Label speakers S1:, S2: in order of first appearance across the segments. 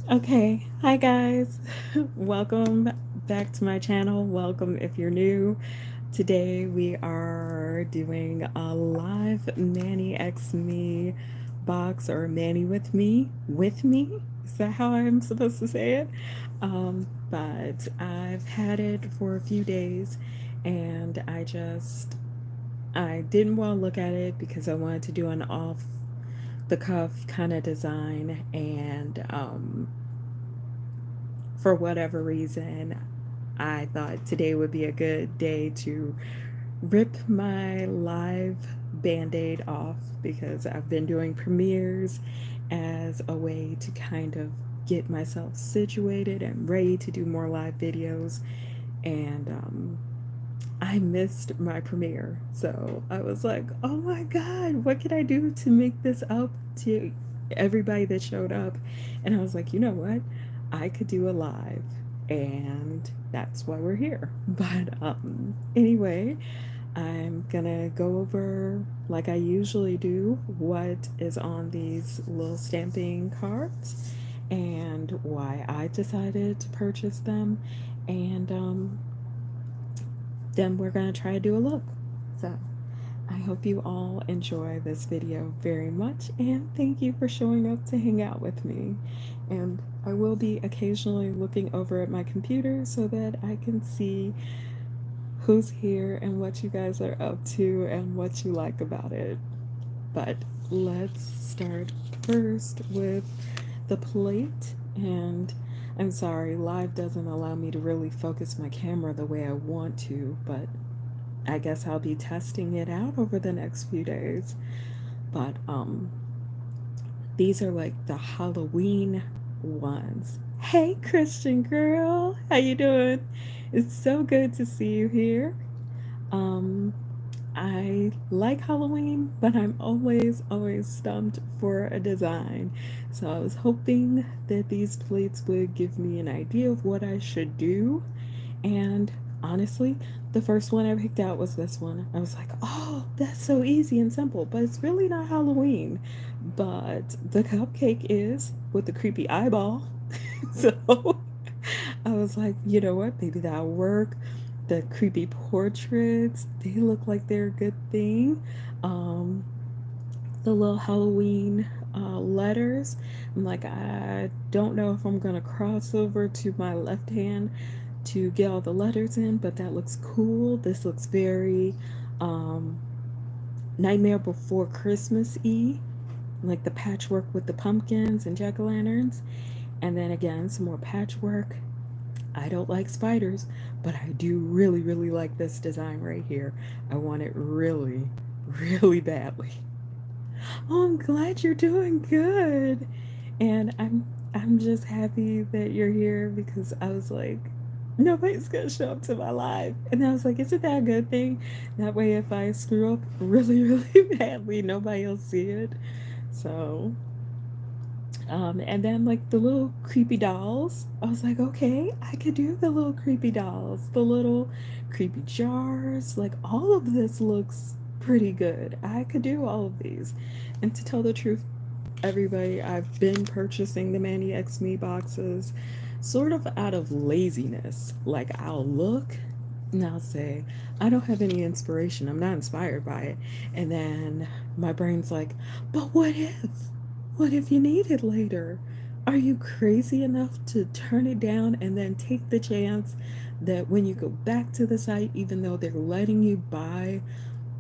S1: Okay, hi guys. Welcome back to my channel. Welcome if you're new. Today we are doing a live Manny X Me box, or Manny with me. Is that how I'm supposed to say it? But I've had it for a few days and I didn't want to look at it because I wanted to do an off the cuff kind of design, and for whatever reason, I thought today would be a good day to rip my live band aid off because I've been doing premieres as a way to kind of get myself situated and ready to do more live videos. And I missed my premiere. So I was like, oh my God, what can I do to make this up to everybody that showed up? And I was like, you know what? I could do a live. And that's why we're here. But anyway, I'm gonna go over, like I usually do, what is on these little stamping cards and why I decided to purchase them. And then we're going to try to do a look. So I hope you all enjoy this video very much, and thank you for showing up to hang out with me. And I will be occasionally looking over at my computer so that I can see who's here and what you guys are up to and what you like about it. But let's start first with the plate. And I'm sorry, live doesn't allow me to really focus my camera the way I want to, but I guess I'll be testing it out over the next few days. But these are like the Halloween ones. Hey Christian girl, how you doing? It's so good to see you here. Um I like Halloween, but I'm always stumped for a design. So I was hoping that these plates would give me an idea of what I should do. And honestly, the first one I picked out was this one. I was like, oh, that's so easy and simple, but it's really not Halloween. But the cupcake is with the creepy eyeball. So I was like, you know what? Maybe that'll work. The creepy portraits, they look like they're a good thing. Um, the little Halloween letters, I'm like, I don't know if I'm gonna cross over to my left hand to get all the letters in, but that looks cool. This looks very um, Nightmare Before Christmas y, like the patchwork with the pumpkins and jack o' lanterns. And then again, some more patchwork. I don't like spiders, but I do really like this design right here. I want it really badly. Oh, I'm glad you're doing good. And I'm just happy that you're here because I was like, nobody's gonna show up to my live. And I was like, isn't that a good thing? That way if I screw up really badly, nobody will see it. So and then like the little creepy dolls, I was like, okay, I could do the little creepy dolls, the little creepy jars. Like all of this looks pretty good. I could do all of these. And to tell the truth, everybody, I've been purchasing the Manny X Me boxes sort of out of laziness. Like I'll look and I'll say, I don't have any inspiration. I'm not inspired by it. And then my brain's like, but what if? What if you need it later? Are you crazy enough to turn it down and then take the chance that when you go back to the site, even though they're letting you buy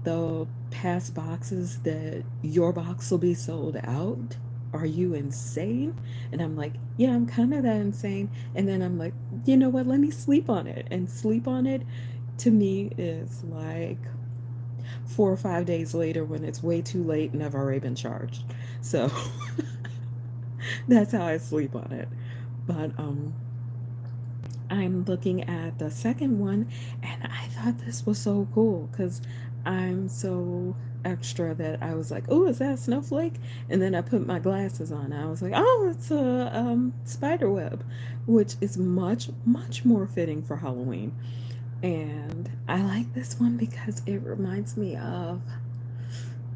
S1: the past boxes, that your box will be sold out? Are you insane? And I'm like, yeah, I'm kind of that insane. And then I'm like, you know what? Let me sleep on it. And sleep on it to me is like 4 or 5 days later when it's way too late and I've already been charged. So that's how I sleep on it. But I'm looking at the second one and I thought this was so cool because I'm so extra that I was like, oh, is that a snowflake? And then I put my glasses on and I was like, oh, it's a spider web, which is much more fitting for Halloween. And I like this one because it reminds me of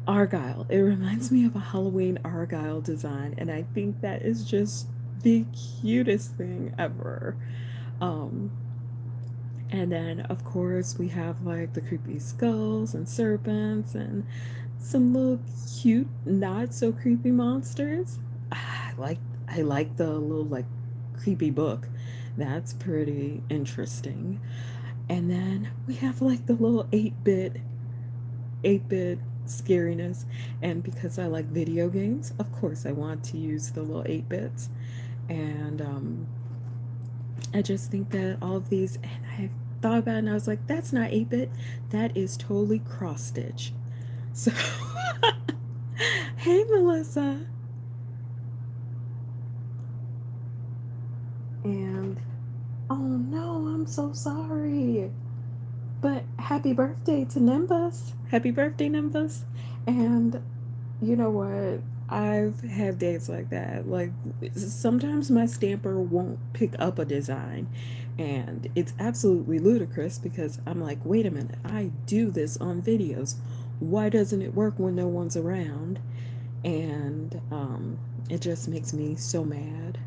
S1: Argyle. It reminds me of a Halloween Argyle design, and I think that is just the cutest thing ever. Um, and then, of course, we have like the creepy skulls and serpents and some little cute, not so creepy monsters. I like the little like creepy book. That's pretty interesting. And then we have like the little 8-bit scariness. And because I like video games, of course I want to use the little 8 bits. And I just think that all of these, and I thought about it and I was like, that's not 8-bit, that is totally cross stitch. So, hey Melissa. And oh no, I'm so sorry. But happy birthday to Nimbus. Happy birthday, Nimbus. And you know what? I've had days like that. Like sometimes my stamper won't pick up a design, and it's absolutely ludicrous because I'm like, wait a minute, I do this on videos. Why doesn't it work when no one's around? And it just makes me so mad.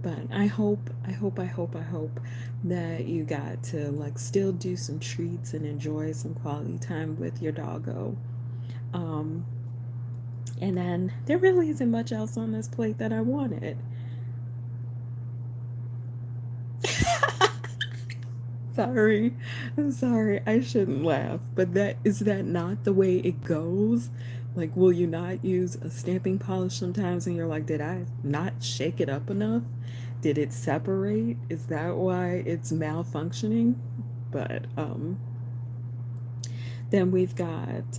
S1: But I hope that you got to like still do some treats and enjoy some quality time with your doggo. Um, and then there really isn't much else on this plate that I wanted. Sorry. I'm sorry. I shouldn't laugh. But that not the way it goes? Like, will you not use a stamping polish sometimes and you're like, did I not shake it up enough? Did it separate? Is that why it's malfunctioning? But then we've got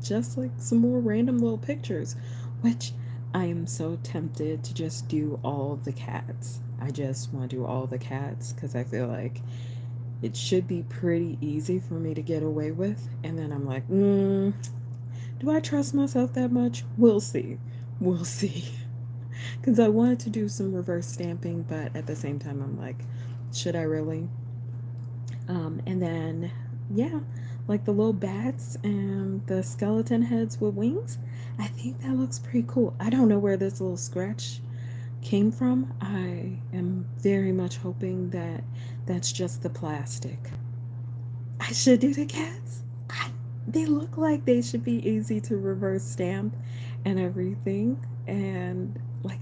S1: just like some more random little pictures, which I am so tempted to just do all the cats. I just want to do all the cats because I feel like it should be pretty easy for me to get away with. And then I'm like, do I trust myself that much? We'll see. We'll see. Because I wanted to do some reverse stamping, but at the same time, I'm like, should I really? And then, yeah, like the little bats and the skeleton heads with wings. I think that looks pretty cool. I don't know where this little scratch came from. I am very much hoping that that's just the plastic. I should do the cats. They look like they should be easy to reverse stamp and everything. And like,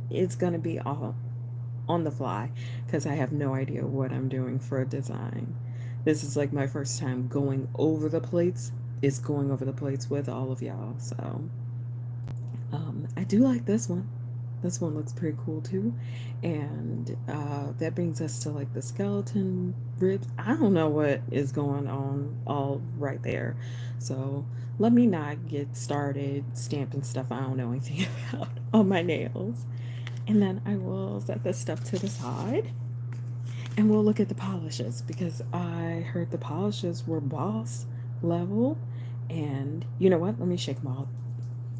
S1: it's gonna be all on the fly because I have no idea what I'm doing for a design. This is like my first time going over the plates. Is going over the plates with all of y'all. So I do like this one. This one looks pretty cool too. And that brings us to like the skeleton ribs. I don't know what is going on all right there. So let me not get started stamping stuff I don't know anything about on my nails. And then I will set this stuff to the side and we'll look at the polishes because I heard the polishes were boss level. And you know what? Let me shake them all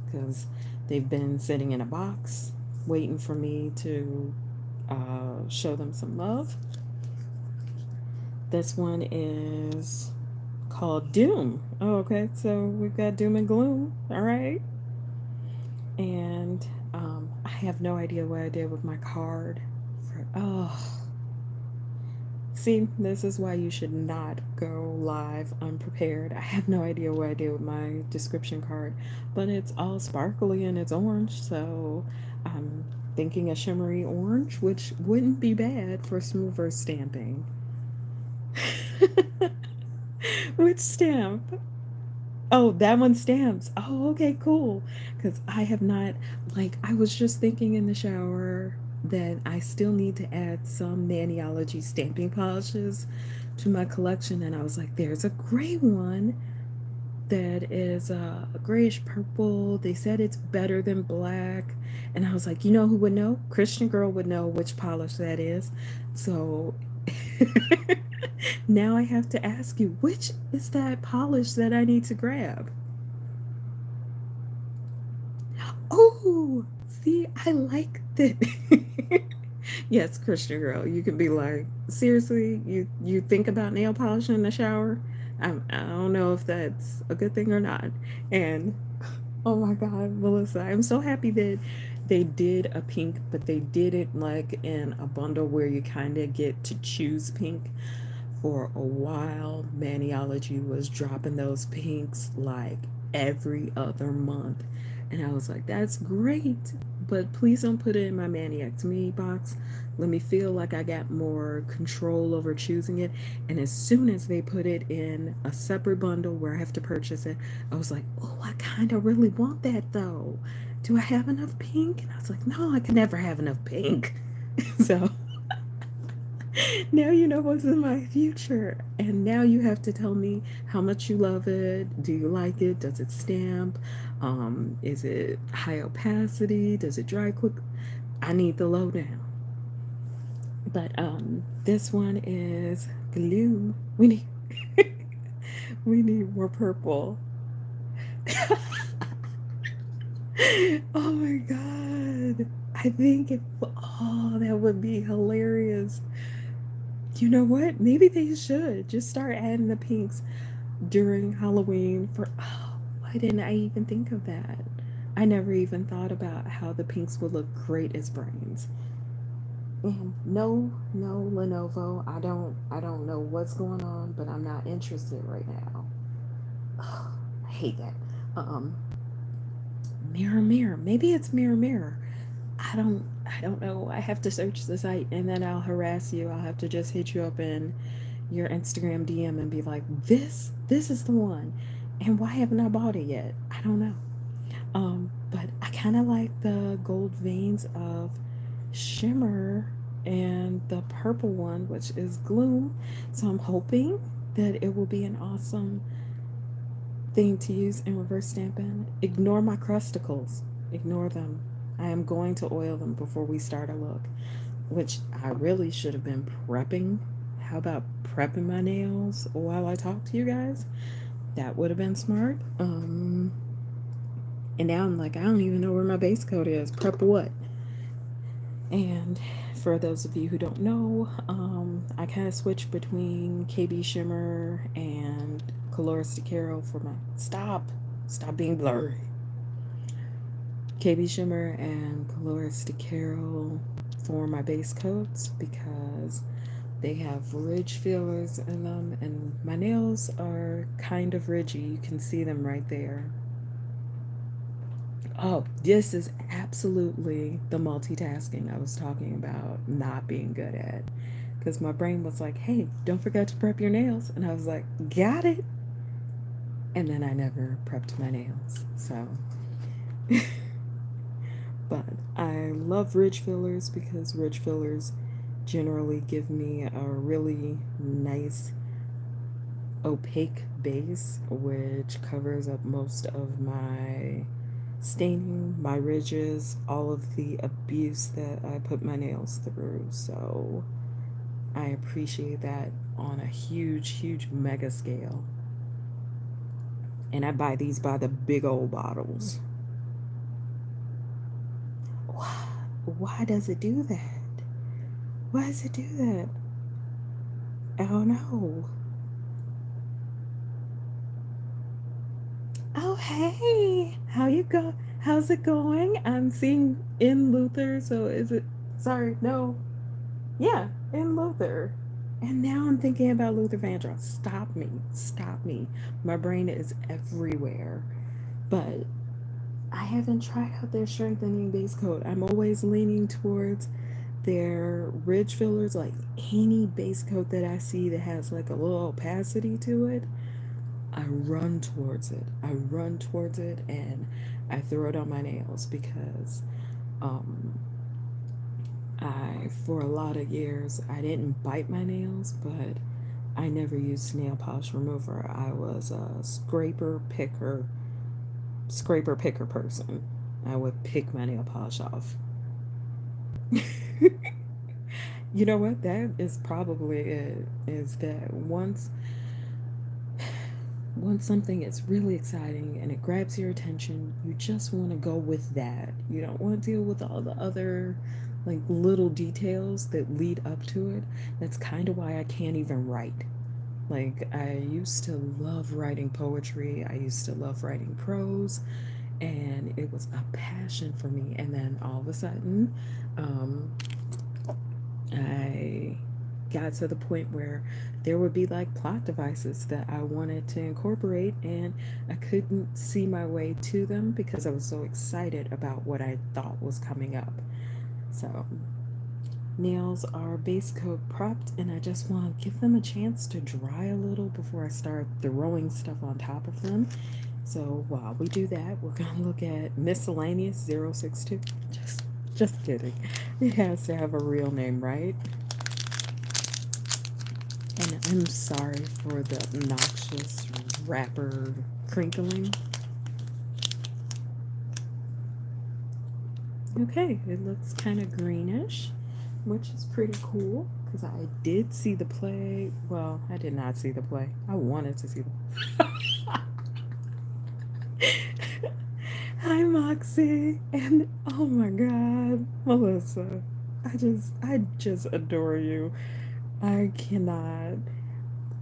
S1: because they've been sitting in a box waiting for me to show them some love. This one is called Doom. Oh, okay. So we've got Doom and Gloom. All right. And I have no idea what I did with my card. See, this is why you should not go live unprepared. I have no idea what I did with my description card, but it's all sparkly and it's orange, so I'm thinking a shimmery orange, which wouldn't be bad for smoother stamping. Which stamp? Oh, that one stamps. Oh, okay, cool. Because I have not, like, I was just thinking in the shower that I still need to add some Maniology stamping polishes to my collection. And I was like, there's a gray one that is a grayish purple. They said it's better than black. And I was like, you know who would know? Christian Girl would know which polish that is. So now I have to ask you, which is that polish that I need to grab? Oh, see, I like that. Yes, Christian Girl, you can be like, seriously, you think about nail polish in the shower? I don't know if that's a good thing or not. And oh my God, Melissa, I'm so happy that they did a pink, but they did it like in a bundle where you kind of get to choose pink. For a while, Maniology was dropping those pinks like every other month. And I was like, that's great, but please don't put it in my ManixMe box. Let me feel like I got more control over choosing it. And as soon as they put it in a separate bundle where I have to purchase it, I was like, oh, I kind of really want that though. Do I have enough pink? And I was like, no, I can never have enough pink. So now you know what's in my future. And now you have to tell me how much you love it. Do you like it? Does it stamp? Is it high opacity? Does it dry quick? I need the lowdown. But this one is glue. We need more purple. Oh my god. I think it, oh, that would be hilarious. You know what? Maybe they should just start adding the pinks during Halloween for, oh, why didn't I even think of that? I never even thought about how the pinks would look great as brains. And no, no Lenovo. I don't know what's going on, but I'm not interested right now. Oh, I hate that. Um Mirror Mirror. Maybe it's Mirror Mirror. I don't know. I have to search the site and then I'll harass you. I'll have to just hit you up in your Instagram DM and be like, this is the one. And why haven't I bought it yet? I don't know. But I kind of like the gold veins of Shimmer and the purple one, which is Gloom. So I'm hoping that it will be an awesome thing to use in reverse stamping. Ignore my crusticles. Ignore them. I am going to oil them before we start a look, which I really should have been prepping. How about prepping my nails while I talk to you guys? That would have been smart. And now I'm like, I don't even know where my base coat is. Prep what? And for those of you who don't know, I kind of switched between KB Shimmer and Colores de Caro for my stop being blurry. KB Shimmer and Colores de Caro for my base coats because they have ridge fillers in them, and my nails are kind of ridgy. You can see them right there. Oh, this is absolutely the multitasking I was talking about not being good at. Because my brain was like, hey, don't forget to prep your nails. And I was like, got it. And then I never prepped my nails. So, but I love ridge fillers because ridge fillers generally give me a really nice opaque base, which covers up most of my staining, my ridges, all of the abuse that I put my nails through. So I appreciate that on a huge mega scale. And I buy these by the big old bottles. Why does it do that? Why does it do that? Oh no. Oh hey, how you go? How's it going? I'm seeing in Luther, so is it? Sorry, no. Yeah, in Luther. And now I'm thinking about Luther Vandross. Stop me, stop me. My brain is everywhere. But I haven't tried out their strengthening base coat. I'm always leaning towards their ridge fillers. Like any base coat that I see that has like a little opacity to it, I run towards it. I run towards it and I throw it on my nails because um, for a lot of years, I didn't bite my nails, but I never used nail polish remover. I was a scraper picker person. I would pick my nail polish off. You know what? That is probably it. Is that once something is really exciting and it grabs your attention, you just want to go with that. You don't want to deal with all the other like little details that lead up to it. That's kind of why I can't even write. Like I used to love writing poetry. I used to love writing prose, and it was a passion for me. And then all of a sudden, um, I got to the point where there would be like plot devices that I wanted to incorporate, and I couldn't see my way to them because I was so excited about what I thought was coming up. So, nails are base coat propped, and I just want to give them a chance to dry a little before I start throwing stuff on top of them. So while we do that, we're gonna look at miscellaneous 062. Just kidding. It has to have a real name, right? And I'm sorry for the obnoxious wrapper crinkling. Okay, it looks kind of greenish, which is pretty cool because I did see the play. Well, I did not see the play. I wanted to see the. Hi, Moxie, and oh my God, Melissa, I just adore you. I cannot.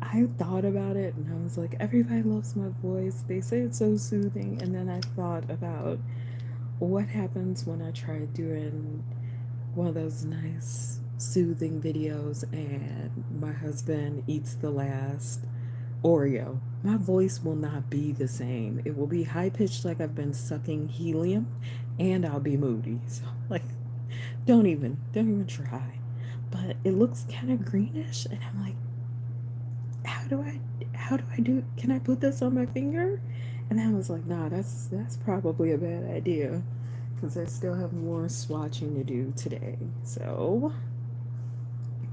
S1: I thought about it and I was like, everybody loves my voice. They say it's so soothing. And then I thought about what happens when I try doing one of those nice, soothing videos and my husband eats the last Oreo. My voice will not be the same. It will be high pitched like I've been sucking helium, and I'll be moody. So, like, don't even try. But it looks kind of greenish, and I'm like, how do I how do I do, can I put this on my finger? And I was like, nah, that's probably a bad idea because I still have more swatching to do today. So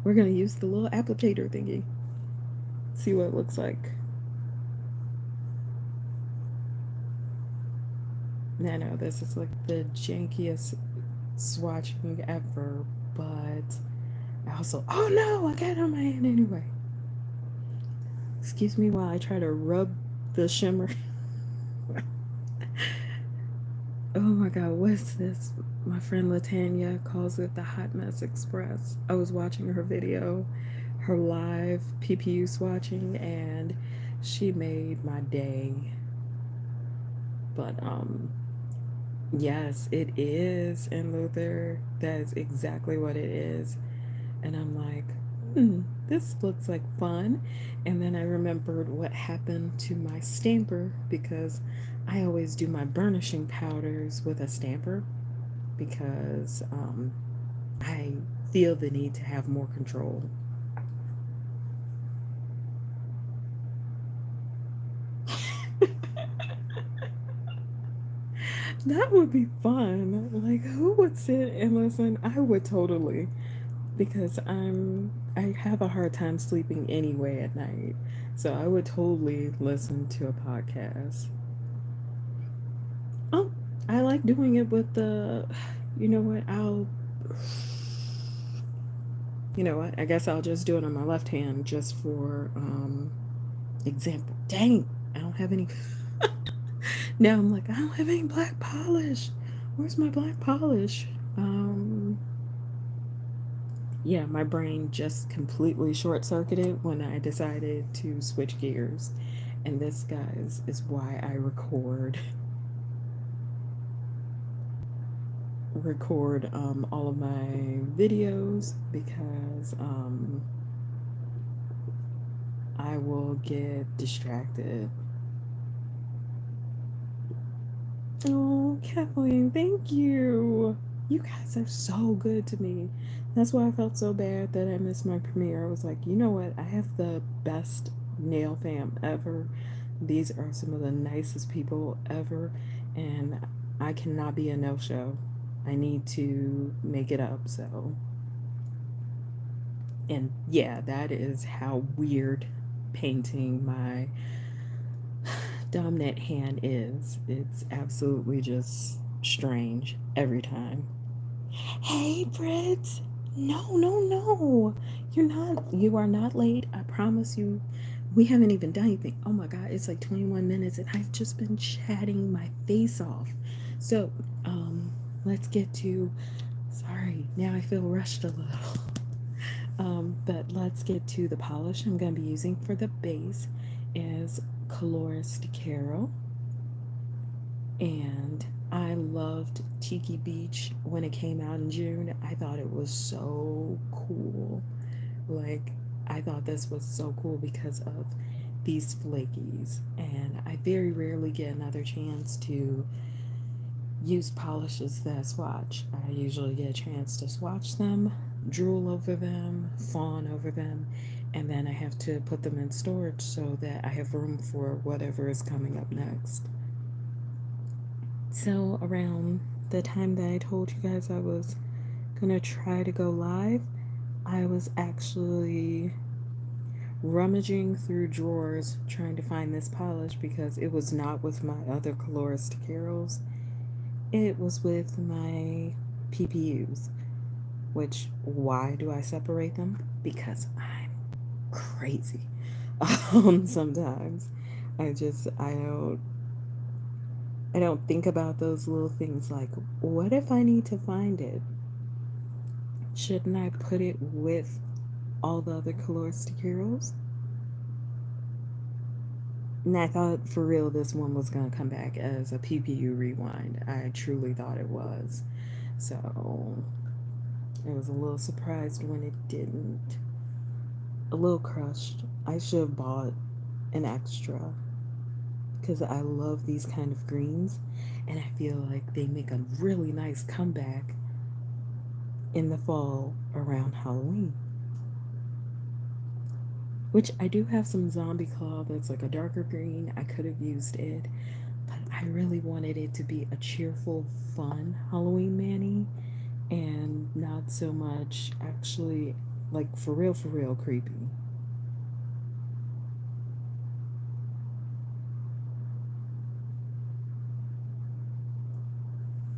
S1: we're gonna use the little applicator thingy. See what it looks like. And I know this is like the jankiest swatching ever, but I also, oh no, I got it on my hand anyway. Excuse me while I try to rub the shimmer. Oh my God, what's this? My friend Latanya calls it the Hot Mess Express. I was watching her video, her live PPU swatching, and she made my day. But yes, it is. And Luther, that's exactly what it is. And I'm like, this looks like fun. And then I remembered what happened to my stamper because I always do my burnishing powders with a stamper because I feel the need to have more control. That would be fun. Like, who would sit and listen? I would totally, because I have a hard time sleeping anyway at night. So I would totally listen to a podcast. Oh, I like doing it with the, you know what? You know what? I guess I'll just do it on my left hand just for example. Dang, I don't have any. Now I'm like, I don't have any black polish. Where's my black polish? Yeah, my brain just completely short circuited when I decided to switch gears. And this, guys, is why I record all of my videos because I will get distracted. Oh, Kathleen, thank you. You guys are so good to me. That's why I felt so bad that I missed my premiere. I was like, you know what? I have the best nail fam ever. These are some of the nicest people ever, and I cannot be a no show. I need to make it up. So, and yeah, that is how weird painting my dominant hand is. It's absolutely just strange every time. Hey, Britt. No, no, no. You are not late. I promise you. We haven't even done anything. Oh my God, it's like 21 minutes and I've just been chatting my face off. So, let's get to, sorry, now I feel rushed a little. But let's get to the polish I'm going to be using for the base is Colorist Carol. And I loved Tiki Beach when it came out in June. I thought it was so cool. Like, I thought this was so cool because of these flakies. And I very rarely get another chance to use polishes that I swatch. I usually get a chance to swatch them, drool over them, fawn over them, and then I have to put them in storage so that I have room for whatever is coming up next. So, around the time that I told you guys I was gonna try to go live, I was actually rummaging through drawers trying to find this polish because it was not with my other colorist carols. It was with my PPUs. Which, why do I separate them? Because I'm crazy. Sometimes I don't think about those little things like, what if I need to find it? Shouldn't I put it with all the other colorist carols? And I thought for real this one was gonna come back as a PPU rewind. I truly thought it was. So I was a little surprised when it didn't. A little crushed. I should have bought an extra because I love these kind of greens and I feel like they make a really nice comeback in the fall around Halloween. Which I do have some zombie claw that's like a darker green. I could have used it, but I really wanted it to be a cheerful, fun Halloween Manny and not so much actually like for real creepy.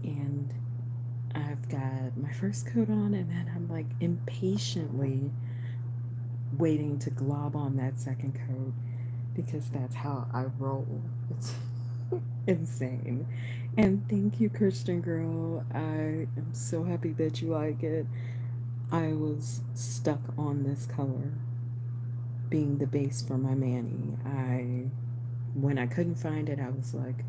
S1: And I've got my first coat on, and then I'm like impatiently waiting to glob on that second coat because that's how I roll. It's insane. And thank you, Christian Girl. I am so happy that you like it. I was stuck on this color being the base for my Manny. When I couldn't find it, I was like,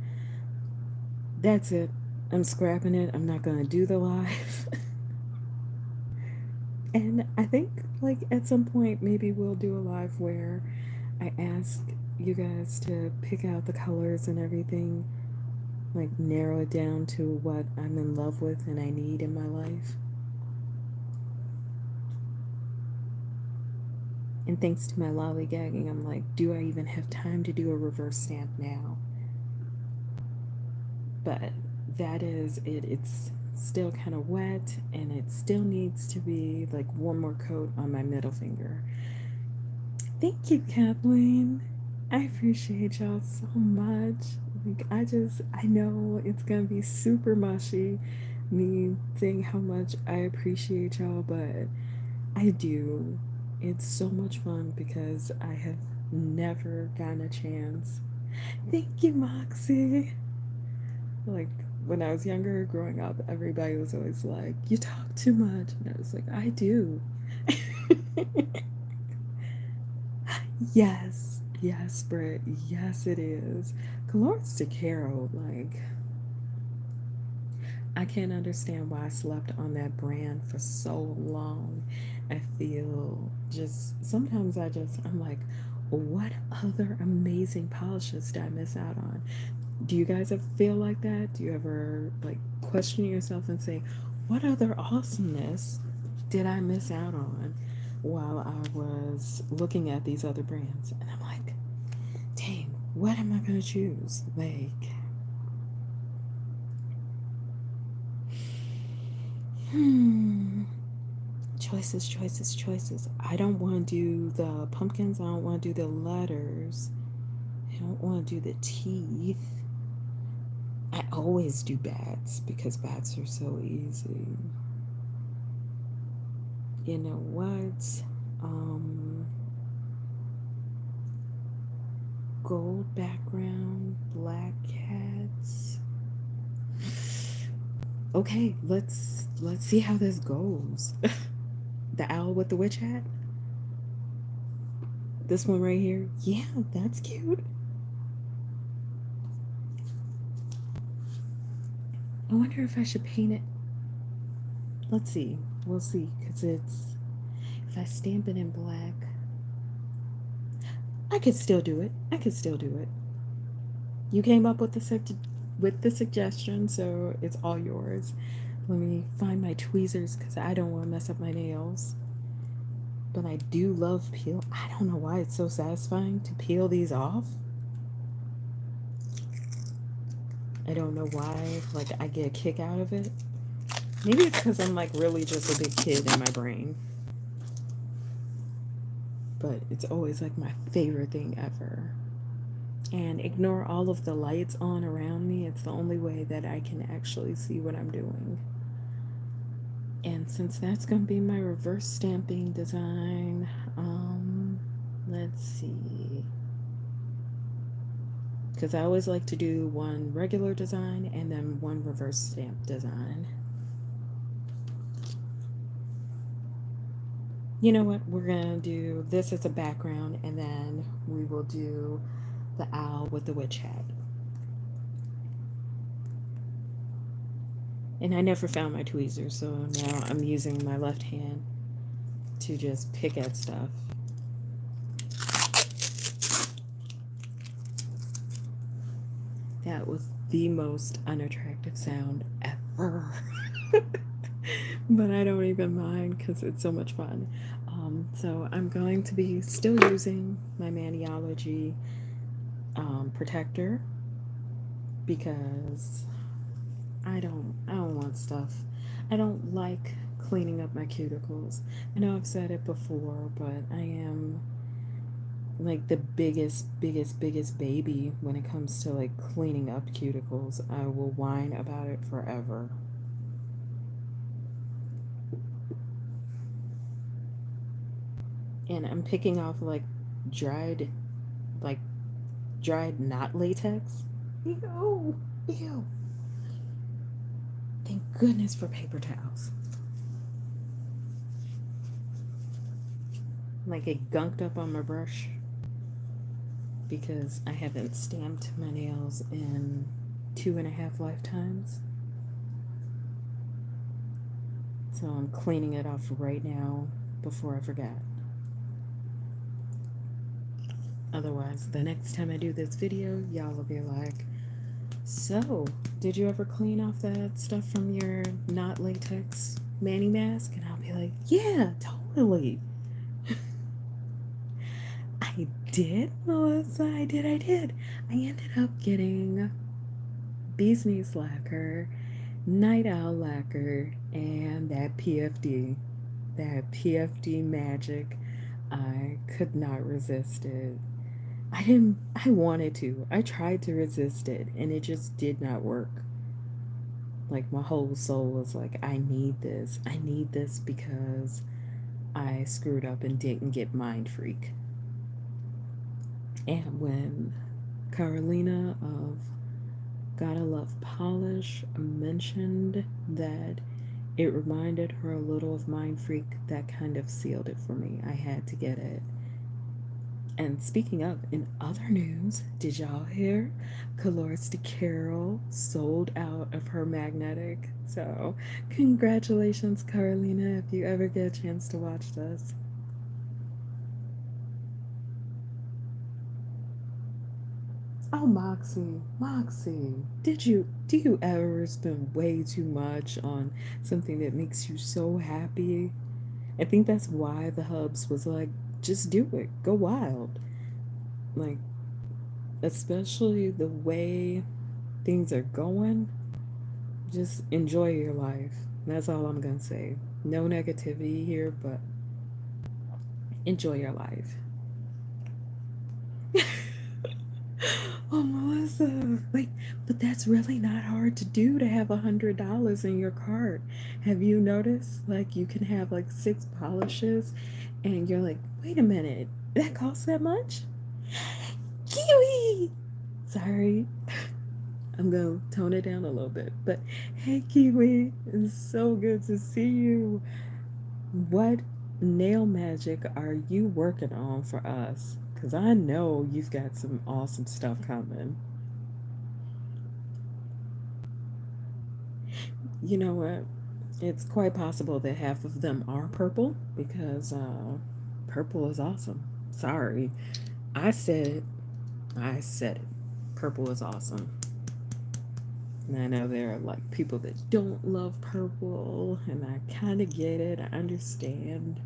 S1: that's it. I'm scrapping it. I'm not gonna do the live. And I think like at some point maybe we'll do a live where I ask you guys to pick out the colors and everything, like narrow it down to what I'm in love with and I need in my life. And thanks to my lollygagging, I'm like, do I even have time to do a reverse stamp now? But that is it. It's still kind of wet and it still needs to be like one more coat on my middle finger. Thank you, Kathleen. I appreciate y'all so much. Like I know it's gonna be super mushy me saying how much I appreciate y'all, but I do. It's so much fun because I have never gotten a chance. Thank you, Moxie. Like when I was younger, growing up, everybody was always like, "You talk too much," and I was like, "I do." Yes, yes, Britt. Yes, it is. Dolores DeCaro, like, I can't understand why I slept on that brand for so long. I feel just, sometimes I'm like, what other amazing polishes did I miss out on? Do you guys ever feel like that? Do you ever, like, question yourself and say, what other awesomeness did I miss out on while I was looking at these other brands? And I'm like, dang, what am I gonna choose? Like, choices. I don't want to do the pumpkins. I don't want to do the letters. I don't want to do the teeth. I always do bats because bats are so easy. You know what? Gold background, black cats. Okay, let's see how this goes. The owl with the witch hat. This one right here. Yeah, that's cute. I wonder if I should paint it. Let's see. We'll see. Because it's. If I stamp it in black, I could still do it. I could still do it. You came up with the suggestion, so it's all yours. Let me find my tweezers because I don't want to mess up my nails. But I do love peel. I don't know why it's so satisfying to peel these off. I don't know why. Like, I get a kick out of it. Maybe it's because I'm like really just a big kid in my brain. But it's always like my favorite thing ever. And ignore all of the lights on around me. It's the only way that I can actually see what I'm doing. And since that's going to be my reverse stamping design, let's see. Because I always like to do one regular design and then one reverse stamp design. You know what? We're going to do this as a background and then we will do the owl with the witch hat. And I never found my tweezers, so now I'm using my left hand to just pick at stuff. That was the most unattractive sound ever. But I don't even mind because it's so much fun. So I'm going to be still using my Maniology protector because I don't want stuff. I don't like cleaning up my cuticles. I know I've said it before, but I am like the biggest baby when it comes to like cleaning up cuticles. I will whine about it forever. And I'm picking off dried like dried not latex. Ew. Ew. Thank goodness for paper towels. Like it gunked up on my brush because I haven't stamped my nails in 2.5 lifetimes. So I'm cleaning it off right now before I forget. Otherwise, the next time I do this video, y'all will be like, so, did you ever clean off that stuff from your not latex Manny mask? And I'll be like, yeah, totally. I did, Melissa. I did. I ended up getting bee's knees lacquer, night owl lacquer, and that PFD. That PFD magic. I could not resist it. I wanted to. I tried to resist it, and it just did not work. Like, my whole soul was like, I need this. I need this because I screwed up and didn't get Mind Freak. And when Carolina of Gotta Love Polish mentioned that it reminded her a little of Mind Freak, that kind of sealed it for me. I had to get it. And speaking of, in other news, did y'all hear? Dolores DeCarroll sold out of her magnetic. So, congratulations, Carolina, if you ever get a chance to watch this. Oh, Moxie, do you ever spend way too much on something that makes you so happy? I think that's why the hubs was like, just do it, go wild. Like, especially the way things are going, just enjoy your life. That's all I'm gonna say. No negativity here, but enjoy your life. Oh, Melissa, like, but that's really not hard to do to have $100 in your cart. Have you noticed? Like, you can have like 6 polishes, and you're like, wait a minute, that costs that much? Kiwi! Sorry. I'm gonna tone it down a little bit. But hey, Kiwi, it's so good to see you. What nail magic are you working on for us? Because I know you've got some awesome stuff coming. You know what? It's quite possible that half of them are purple because purple is awesome. Sorry. I said it. I said it. Purple is awesome. And I know there are like people that don't love purple, and I kind of get it. I understand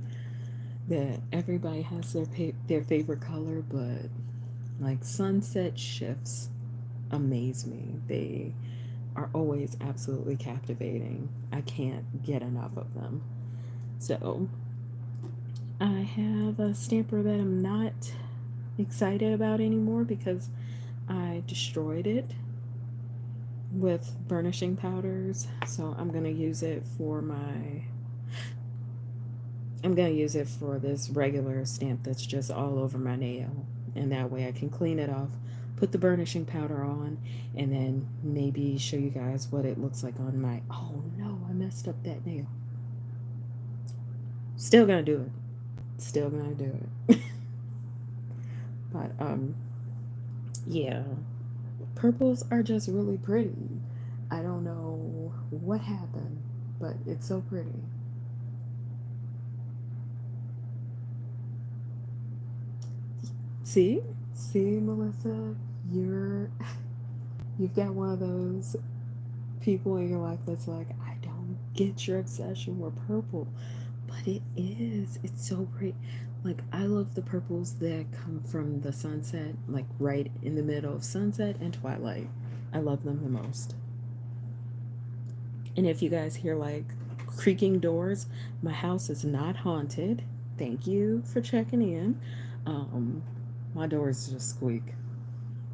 S1: that everybody has their favorite color, but like sunset shifts amaze me. They are always absolutely captivating. I can't get enough of them. So I have a stamper that I'm not excited about anymore because I destroyed it with burnishing powders. So I'm gonna use it for this regular stamp that's just all over my nail. And that way I can clean it off, put the burnishing powder on, and then maybe show you guys what it looks like on my, oh no, I messed up that nail. Still gonna do it. Still gonna do it. But yeah. Purples are just really pretty. I don't know what happened, but it's so pretty. See? See, Melissa? You're you've got one of those people in your life that's like, I don't get your obsession with purple. But it is. It's so pretty. Like I love the purples that come from the sunset, like right in the middle of sunset and twilight. I love them the most. And if you guys hear like creaking doors, my house is not haunted. Thank you for checking in. Um, my doors just squeak.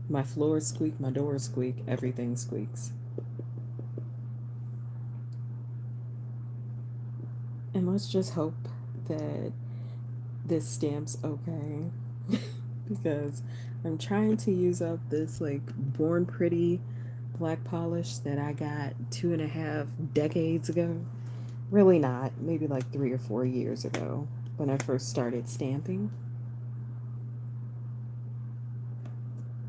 S1: My floors squeak, my doors squeak, everything squeaks. And let's just hope that this stamp's okay. Because I'm trying to use up this like Born Pretty black polish that I got 2.5 decades ago. Really not, maybe like 3 or 4 years ago when I first started stamping.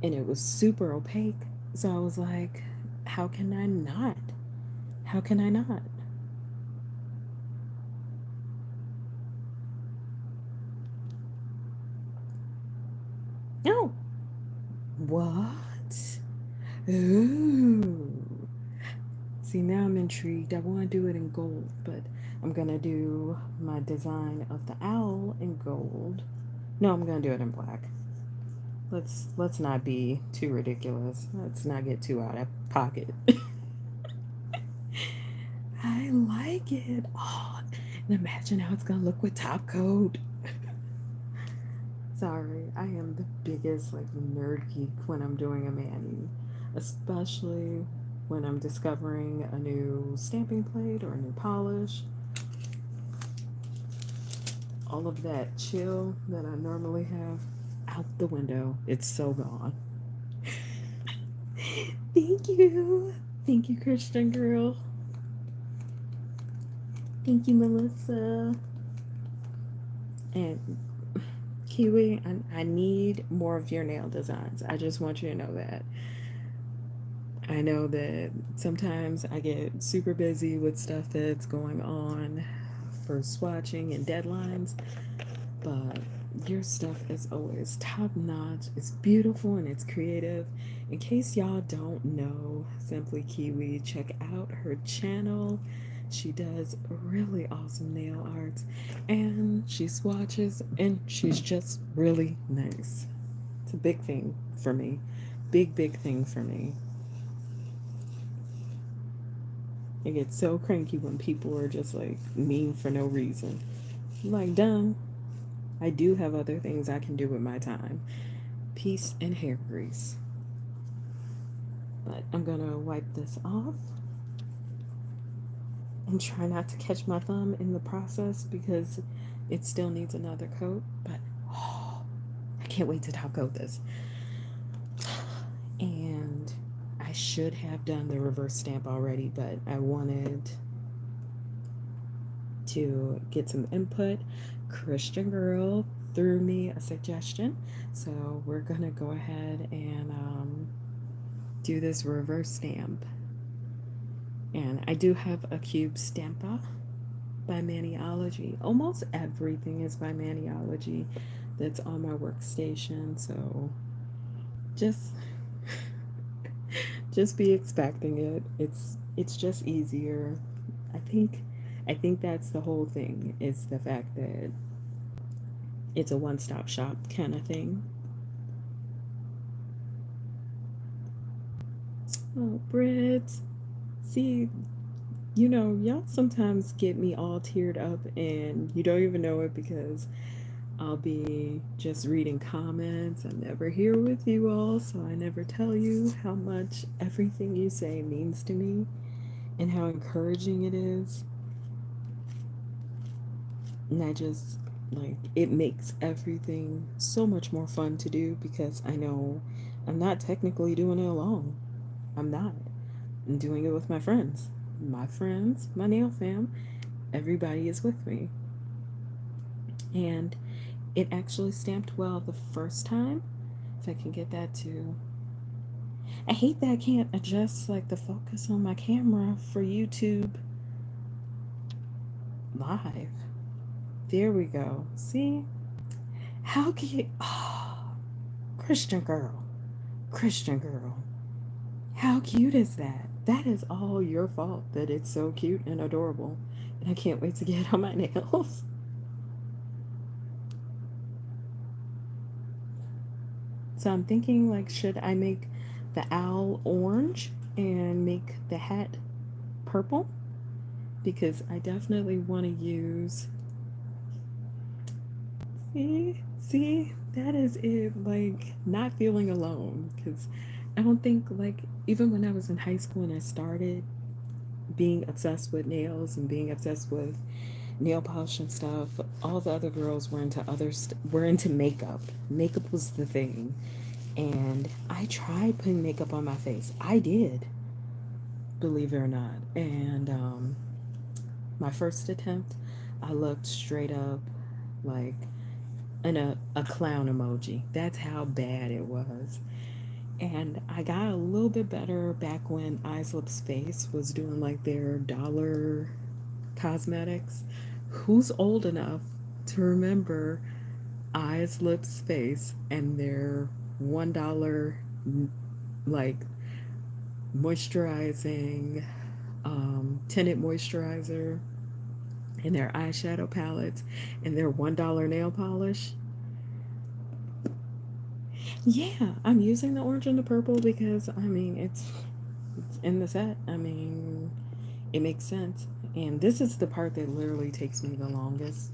S1: And it was super opaque. So I was like, how can I not? How can I not? No. What? Ooh. See, now I'm intrigued. I want to do it in gold, but I'm going to do my design of the owl in gold. No, I'm going to do it in black. Let's not be too ridiculous. Let's not get too out of pocket. I like it. Oh, and imagine how it's gonna look with top coat. Sorry, I am the biggest like nerd geek when I'm doing a mani, especially when I'm discovering a new stamping plate or a new polish. All of that chill that I normally have out the window. It's so gone. Thank you. Thank you, Christian girl. Thank you, Melissa. And Kiwi, I need more of your nail designs. I just want you to know that. I know that sometimes I get super busy with stuff that's going on for swatching and deadlines, but your stuff is always top notch. It's beautiful and it's creative. In case y'all don't know, Simply Kiwi, check out her channel. She does really awesome nail arts and she swatches and she's just really nice. It's a big thing for me. Big, big thing for me. I get so cranky when people are just like mean for no reason. I'm like, done. I do have other things I can do with my time. Peace and hair grease. But I'm gonna wipe this off and try not to catch my thumb in the process because it still needs another coat. But oh, I can't wait to top coat this. And I should have done the reverse stamp already, but I wanted to get some input. Christian girl threw me a suggestion, so we're gonna go ahead and do this reverse stamp. And I do have a cube stampa by Maniology. Almost everything is by Maniology that's on my workstation. So just just be expecting it. It's just easier. I think I think that's the whole thing. It's the fact that it's a one-stop shop kind of thing. Oh, Britt. See, y'all sometimes get me all teared up and you don't even know it because I'll be just reading comments. I'm never here with you all, so I never tell you how much everything you say means to me and how encouraging it is. And I just, like, it makes everything so much more fun to do because I know I'm not technically doing it alone. I'm not. I'm doing it with my friends. My friends, my nail fam, everybody is with me. And it actually stamped well the first time. If I can get that to. I hate that I can't adjust like the focus on my camera for YouTube live. There we go. See? How can you. Oh, Christian girl. Christian girl. How cute is that? That is all your fault that it's so cute and adorable. And I can't wait to get on my nails. So I'm thinking, like, should I make the owl orange and make the hat purple? Because I definitely want to use. See, that is it. Like, not feeling alone. Because I don't think, like, even when I was in high school and I started being obsessed with nails and being obsessed with nail polish and stuff, all the other girls were into were into makeup. Makeup was the thing. And I tried putting makeup on my face. I did, believe it or not. And my first attempt, I looked straight up like a clown emoji. That's how bad it was. And I got a little bit better back when Eyes Lips Face was doing like their dollar cosmetics. Who's old enough to remember Eyes Lips Face and their $1 like moisturizing tinted moisturizer and their eyeshadow palettes and their $1 nail polish? Yeah, I'm using the orange and the purple because I mean it's in the set. I mean, it makes sense. And this is the part that literally takes me the longest.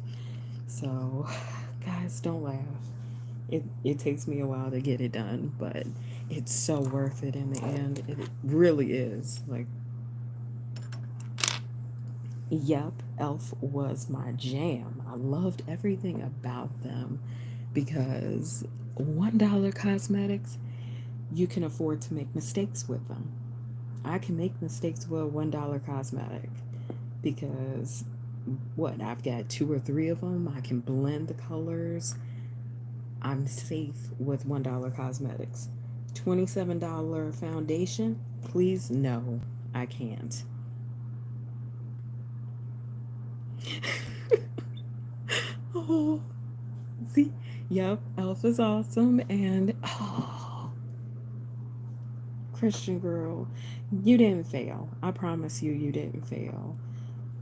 S1: So, guys, don't laugh. It takes me a while to get it done, but it's so worth it in the end. It really is. Like, yep, Elf was my jam. I loved everything about them because $1 cosmetics, you can afford to make mistakes with them. I can make mistakes with a $1 cosmetic because what, I've got two or three of them. I can blend the colors. I'm safe with $1 cosmetics. $27 foundation, please no, I can't. Oh, see, yep, Elf is awesome, and oh, Christian girl, you didn't fail. I promise you, you didn't fail.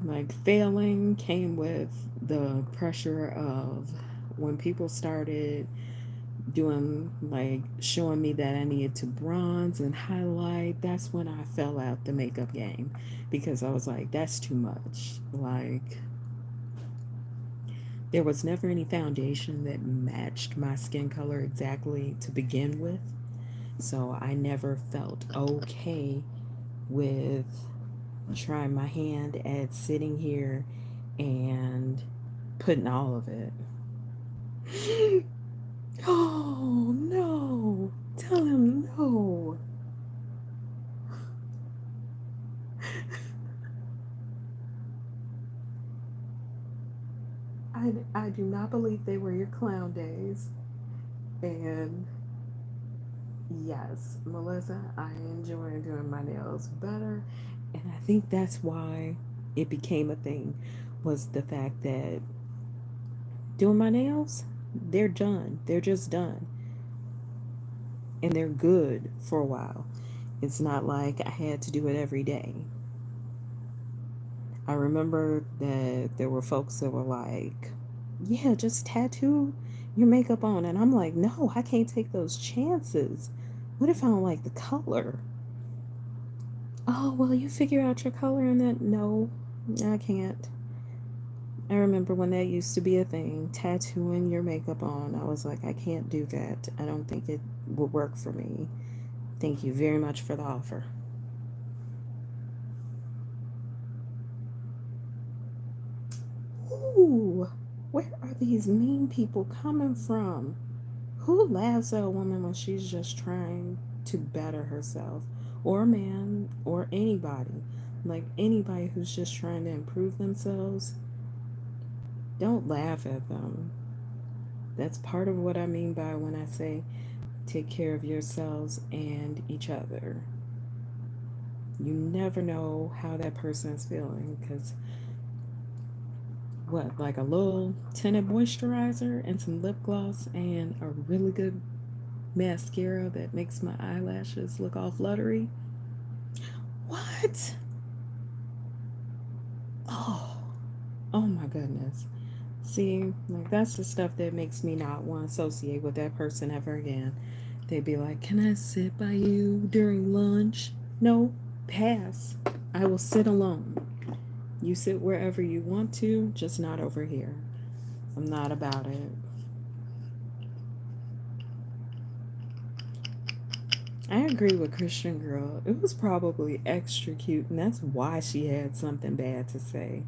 S1: Like, failing came with the pressure of when people started doing, like, showing me that I needed to bronze and highlight. That's when I fell out the makeup game because I was like, that's too much. Like, there was never any foundation that matched my skin color exactly to begin with. So I never felt okay with trying my hand at sitting here and putting all of it. Oh no! Tell him no. I do not believe they were your clown days. And yes, Melissa, I enjoy doing my nails better. And I think that's why it became a thing, was the fact that doing my nails, they're done. They're just done. And they're good for a while. It's not like I had to do it every day. I remember that there were folks that were like, yeah, just tattoo your makeup on. And I'm like, no, I can't take those chances. What if I don't like the color? Oh, well, you figure out your color and that. No, I can't. I remember when that used to be a thing, tattooing your makeup on. I was like, I can't do that. I don't think it will work for me. Thank you very much for the offer. Ooh, where are these mean people coming from? Who laughs at a woman when she's just trying to better herself? Or a man, or anybody. Like anybody who's just trying to improve themselves, don't laugh at them. That's part of what I mean by when I say take care of yourselves and each other. You never know how that person's feeling, because what, like a little tinted moisturizer and some lip gloss and a really good mascara that makes my eyelashes look all fluttery? What? Oh, oh my goodness. See, like that's the stuff that makes me not want to associate with that person ever again. They'd be like, "Can I sit by you during lunch?" No, pass. I will sit alone. You sit wherever you want to, just not over here. I'm not about it. I agree with Christian Girl. It was probably extra cute, and that's why she had something bad to say.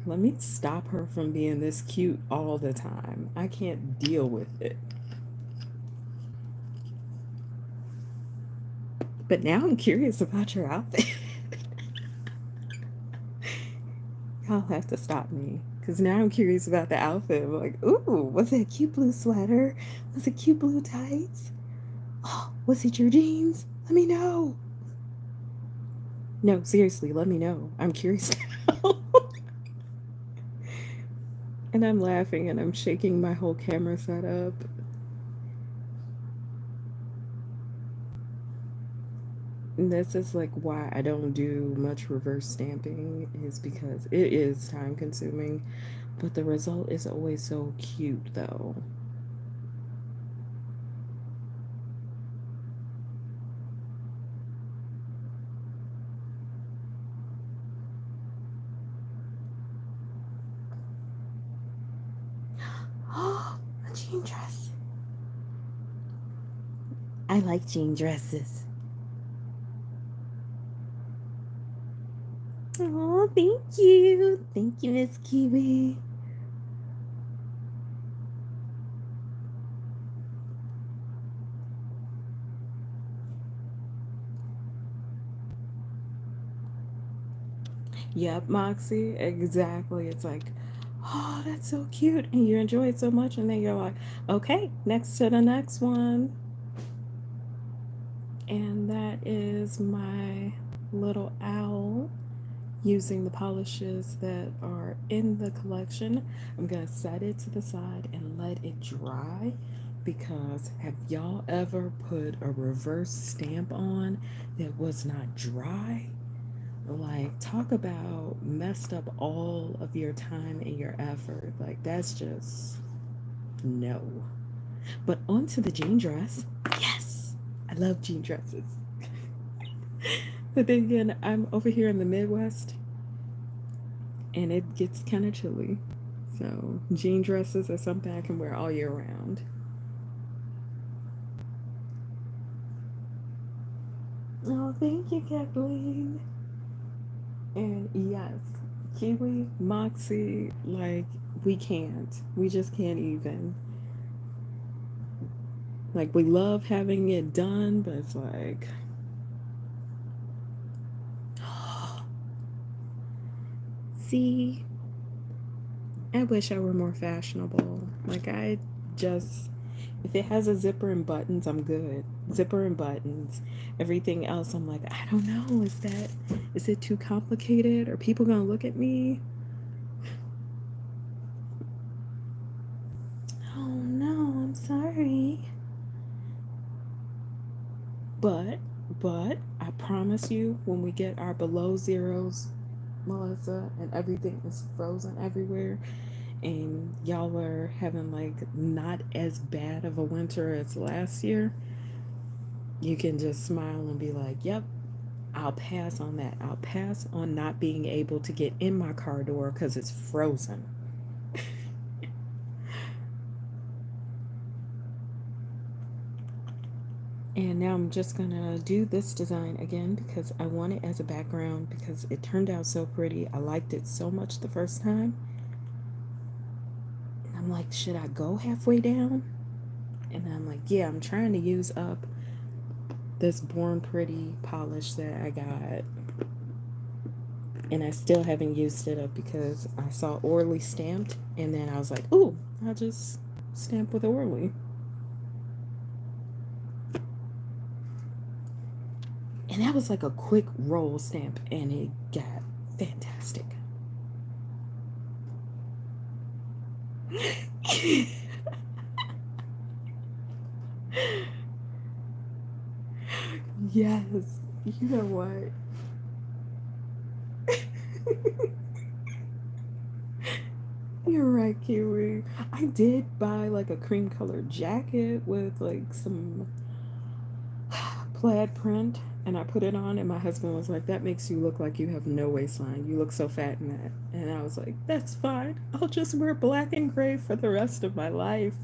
S1: Let me stop her from being this cute all the time. I can't deal with it. But now I'm curious about your outfit. Y'all have to stop me. Because now I'm curious about the outfit. I'm like, ooh, was it a cute blue sweater? Was it cute blue tights? Oh, was it your jeans? Let me know. No, seriously, let me know. I'm curious now. And I'm laughing and I'm shaking my whole camera setup. And this is like why I don't do much reverse stamping, is because it is time consuming, but the result is always so cute though. Oh, a jean dress. I like jean dresses. Oh, thank you. Thank you, Miss Kiwi. Yep, Moxie, exactly. It's like, oh, that's so cute. And you enjoy it so much. And then you're like, okay, next to the next one. And that is my little owl using the polishes that are in the collection. I'm going to set it to the side and let it dry, because have y'all ever put a reverse stamp on that was not dry? Like, talk about messed up all of your time and your effort. Like, that's just no. But onto the jean dress. Yes, I love jean dresses. But then again, I'm over here in the Midwest and it gets kind of chilly. So, jean dresses are something I can wear all year round. Oh, thank you, Kathleen. And yes, Kiwi, Moxie, like, we can't. We just can't even. Like, we love having it done, but it's like, see, I wish I were more fashionable. Like, I just, If it has a zipper and buttons, I'm good. Zipper and buttons. Everything else, I'm like, I don't know. Is it too complicated? Are people gonna look at me? Oh no, I'm sorry. But, I promise you, when we get our below zeros, Melissa, and everything is frozen everywhere, and y'all are having like not as bad of a winter as last year, you can just smile and be like, yep, I'll pass on that. I'll pass on not being able to get in my car door because it's frozen. And now I'm just gonna do this design again because I want it as a background because it turned out so pretty. I liked it so much the first time. I'm like, should I go halfway down? And I'm like, yeah, I'm trying to use up this Born Pretty polish that I got. And I still haven't used it up because I saw Orly stamped. And then I was like, ooh, I'll just stamp with Orly. And that was like a quick roll stamp. And it got fantastic. Yes. You know what? You're right, Kiwi. I did buy like a cream colored jacket with like some plaid print, and I put it on, and my husband was like, that makes you look like you have no waistline. You look so fat in that. And I was like, that's fine. I'll just wear black and gray for the rest of my life.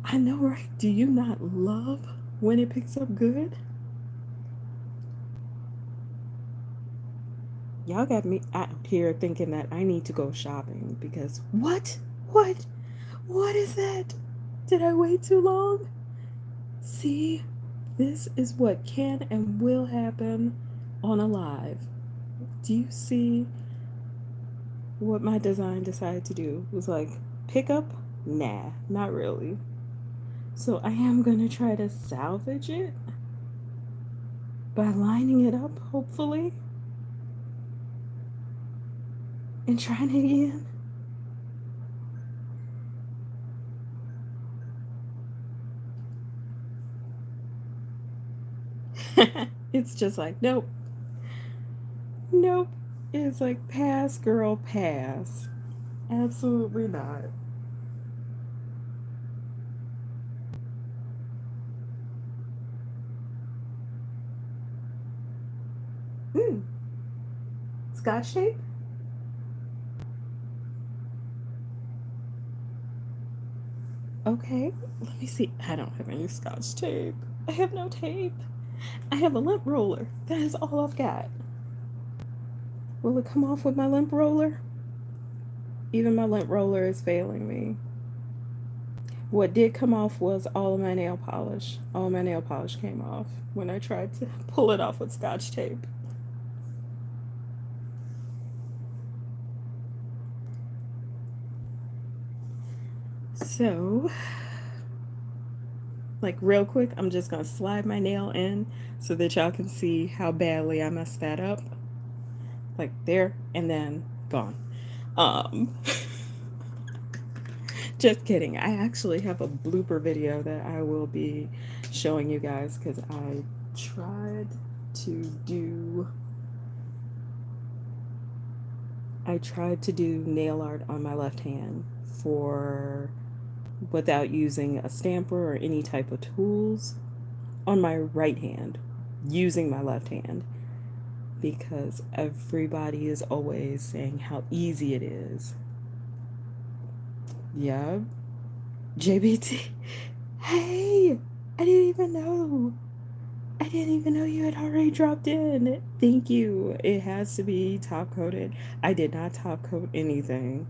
S1: I know, right? Do you not love when it picks up good? Y'all got me out here thinking that I need to go shopping because what? What? What is that? Did I wait too long? See, this is what can and will happen on a live. Do you see what my design decided to do? It was like, pick up? Nah, not really. So I am going to try to salvage it by lining it up, hopefully, and trying it again. It's just like, nope, nope. It's like, pass, girl, pass. Absolutely not. Mm, Scotch tape? Okay, let me see. I don't have any scotch tape. I have no tape. I have a lint roller. That is all I've got. Will it come off with my lint roller? Even my lint roller is failing me. What did come off was all of my nail polish. All of my nail polish came off when I tried to pull it off with scotch tape. So, like real quick, I'm just gonna slide my nail in so that y'all can see how badly I messed that up. Like there and then gone. Um just kidding. I actually have a blooper video that I will be showing you guys because tried to do I tried to do nail art on my left hand for without using a stamper or any type of tools on my right hand using my left hand because everybody is always saying how easy it is. Yeah. JBT. Hey, I didn't even know. I didn't even know you had already dropped in. Thank you. It has to be top coated. I did not top coat anything.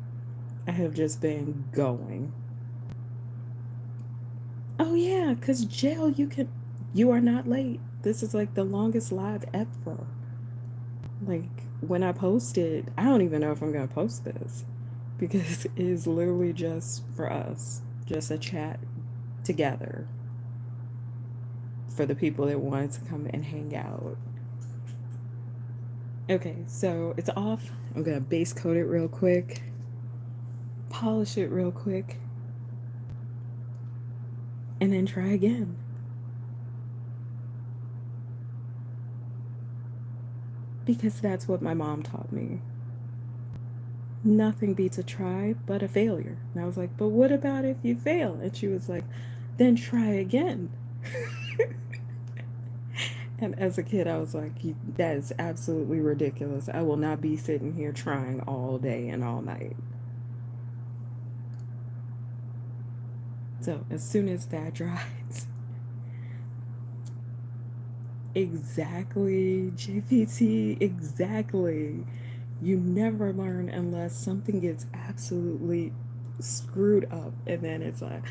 S1: I have just been going. Oh yeah, cause jail you are not late. This is like the longest live ever. Like when I posted, I don't even know if I'm gonna post this. because it is literally just for us, just a chat together for the people that wanted to come and hang out. Okay, so it's off. I'm gonna base coat it real quick, polish it real quick, and then try again. Because that's what my mom taught me. Nothing beats a try but a failure. And I was like, but what about if you fail? And she was like, then try again. And as a kid, I was like, that is absolutely ridiculous. I will not be sitting here trying all day and all night. So as soon as that dries, exactly, JPT, exactly. You never learn unless something gets absolutely screwed up, and then it's like,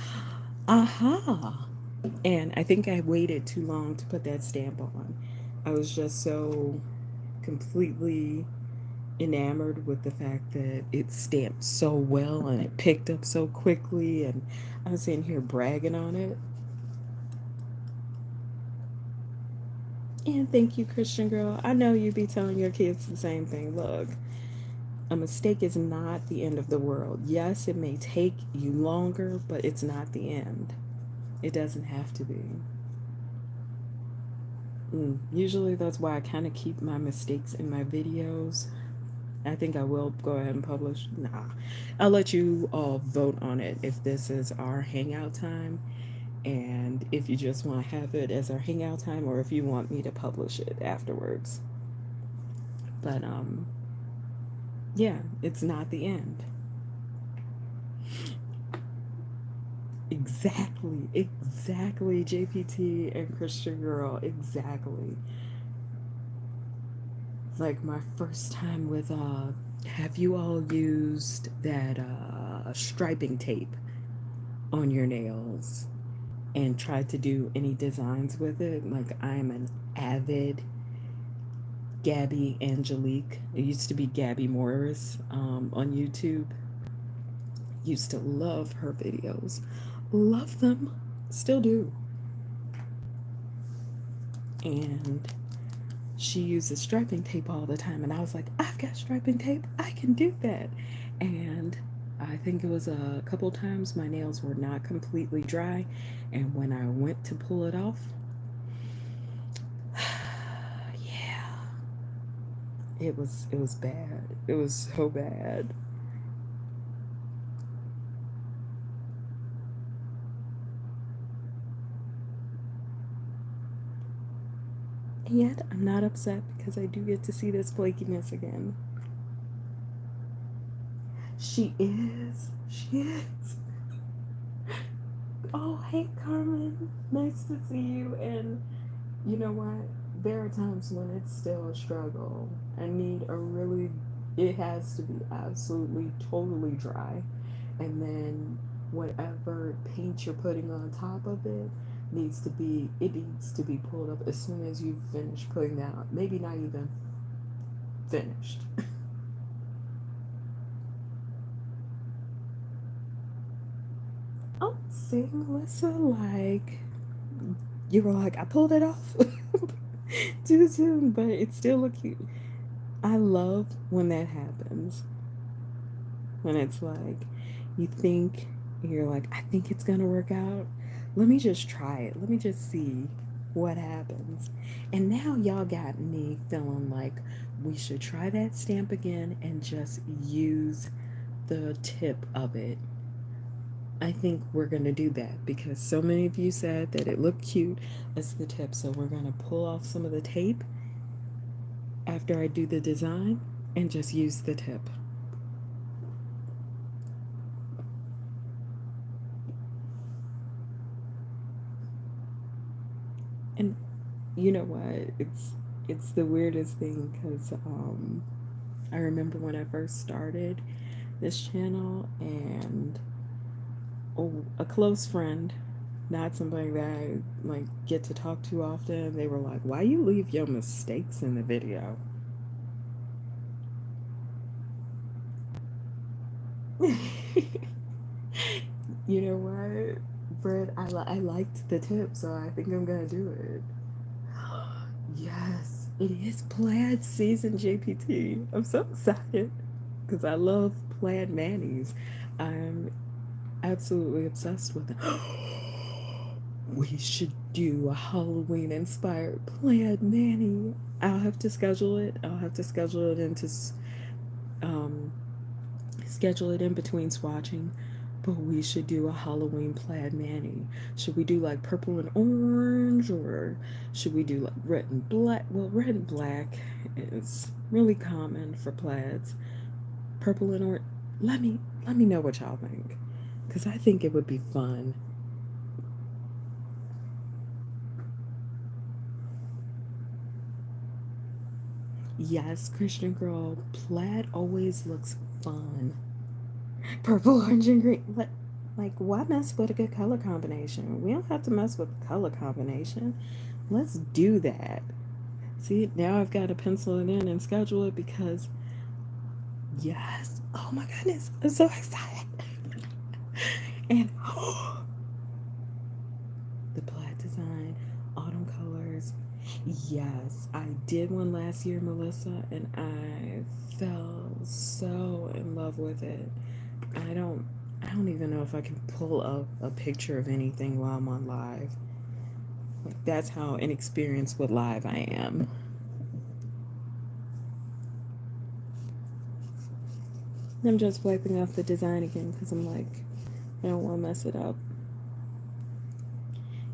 S1: aha. And I think I waited too long to put that stamp on. I was just so completely enamored with the fact that it stamped so well and it picked up so quickly, and I was sitting here bragging on it. And thank you, Christian girl. I know you be telling your kids the same thing. Look, a mistake is not the end of the world. Yes, it may take you longer, but it's not the end. It doesn't have to be. Usually that's why I kind of keep my mistakes in my videos. I think I will go ahead and publish. Nah, I'll let you all vote on it if this is our hangout time, and if you just want to have it as our hangout time, or if you want me to publish it afterwards. But yeah, it's not the end. Exactly, JPT and Christian girl, exactly. Like my first time with have you all used that striping tape on your nails and tried to do any designs with it? Like I'm an avid Gabby Angelique. It used to be Gabby Morris on YouTube. Used to love her videos. Love them. Still do. And she uses striping tape all the time, and I was like, I've got striping tape, I can do that. And I think it was a couple times my nails were not completely dry, and when I went to pull it off, yeah, it was bad. It was so bad. And yet I'm not upset because I do get to see this flakiness again. She is. She is. Oh, hey, Carmen. Nice to see you. And you know what? There are times when it's still a struggle. I need a really, it has to be absolutely totally dry. And then whatever paint you're putting on top of it needs to be pulled up as soon as you finish putting that on. Maybe not even finished. Oh, see, Melissa, like, you were like, I pulled it off too soon, but it still look cute. I love when that happens. When it's like, you think, you're like, I think it's gonna work out. Let me just try it. Let me just see what happens. And now y'all got me feeling like we should try that stamp again and just use the tip of it. I think we're going to do that because so many of you said that it looked cute as the tip. So we're going to pull off some of the tape after I do the design and just use the tip. And you know what? It's the weirdest thing because I remember when I first started this channel, and a close friend, not somebody that I like get to talk to often, they were like, "Why you leave your mistakes in the video?" You know what, Britt? I liked the tip, so I think I'm gonna do it. Yes, it is plaid season, JPT. I'm so excited because I love plaid manis. I'm absolutely obsessed with it. We should do a Halloween inspired plaid mani. I'll have to schedule it. I'll have to um, schedule it in between swatching. But we should do a Halloween plaid mani. Should we do like purple and orange, or should we do like red and black? Well, red and black is really common for plaids. Purple and orange. Let me know what y'all think, because I think it would be fun. Yes, Christian girl, plaid always looks fun. Purple, orange, and green. Like, why mess with a good color combination? We don't have to mess with the color combination. Let's do that. See, now I've got to pencil it in and schedule it because, yes. Oh my goodness, I'm so excited. And the plaid design, autumn colors. Yes, I did one last year, Melissa, and I fell so in love with it. I don't I don't even know if I can pull up a picture of anything while I'm on live. Like that's how inexperienced with live I am. I'm just wiping off the design again because I'm like, I don't want to mess it up.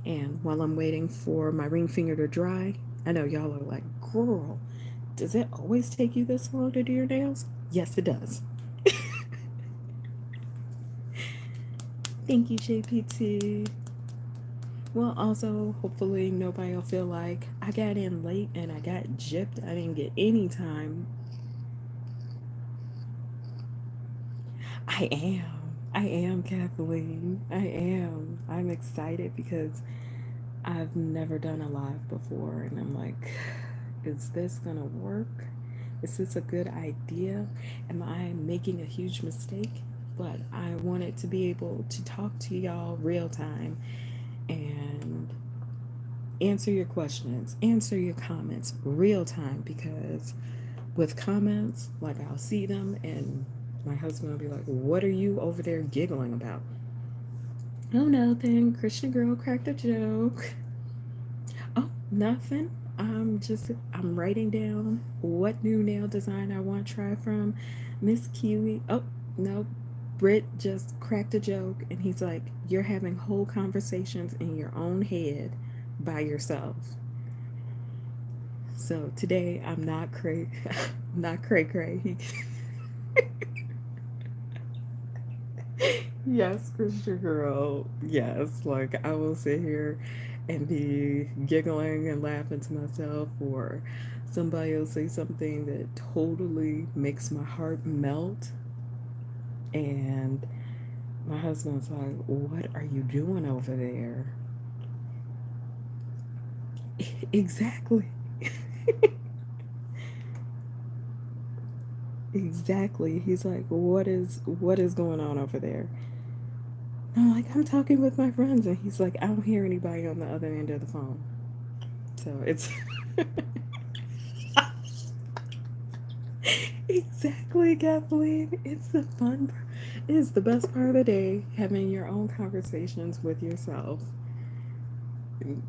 S1: And while I'm waiting for my ring finger to dry, I know y'all are like, girl, does it always take you this long to do your nails? Yes, it does. Thank you, JPT. Well, also, hopefully, nobody will feel like I got in late and I got gypped. I didn't get any time. I am. I am, Kathleen. I am. I'm excited because I've never done a live before, and I'm like, is this gonna work? Is this a good idea? Am I making a huge mistake? But I wanted to be able to talk to y'all real time and answer your questions, answer your comments real time, because with comments, like I'll see them and my husband will be like, "What are you over there giggling about?" Oh, nothing. Christian girl cracked a joke. Oh, nothing. I'm writing down what new nail design I want to try from Miss Kiwi. Oh, no. Britt just cracked a joke and he's like, "You're having whole conversations in your own head by yourself." So today I'm not not cray cray. Yes, Christian girl. Yes, like I will sit here and be giggling and laughing to myself, or somebody will say something that totally makes my heart melt. And my husband's like, "What are you doing over there?" Exactly. Exactly. He's like, what is going on over there? I'm like, "I'm talking with my friends," and he's like, "I don't hear anybody on the other end of the phone." So it's exactly, Kathleen. It's the fun. It's the best part of the day, having your own conversations with yourself.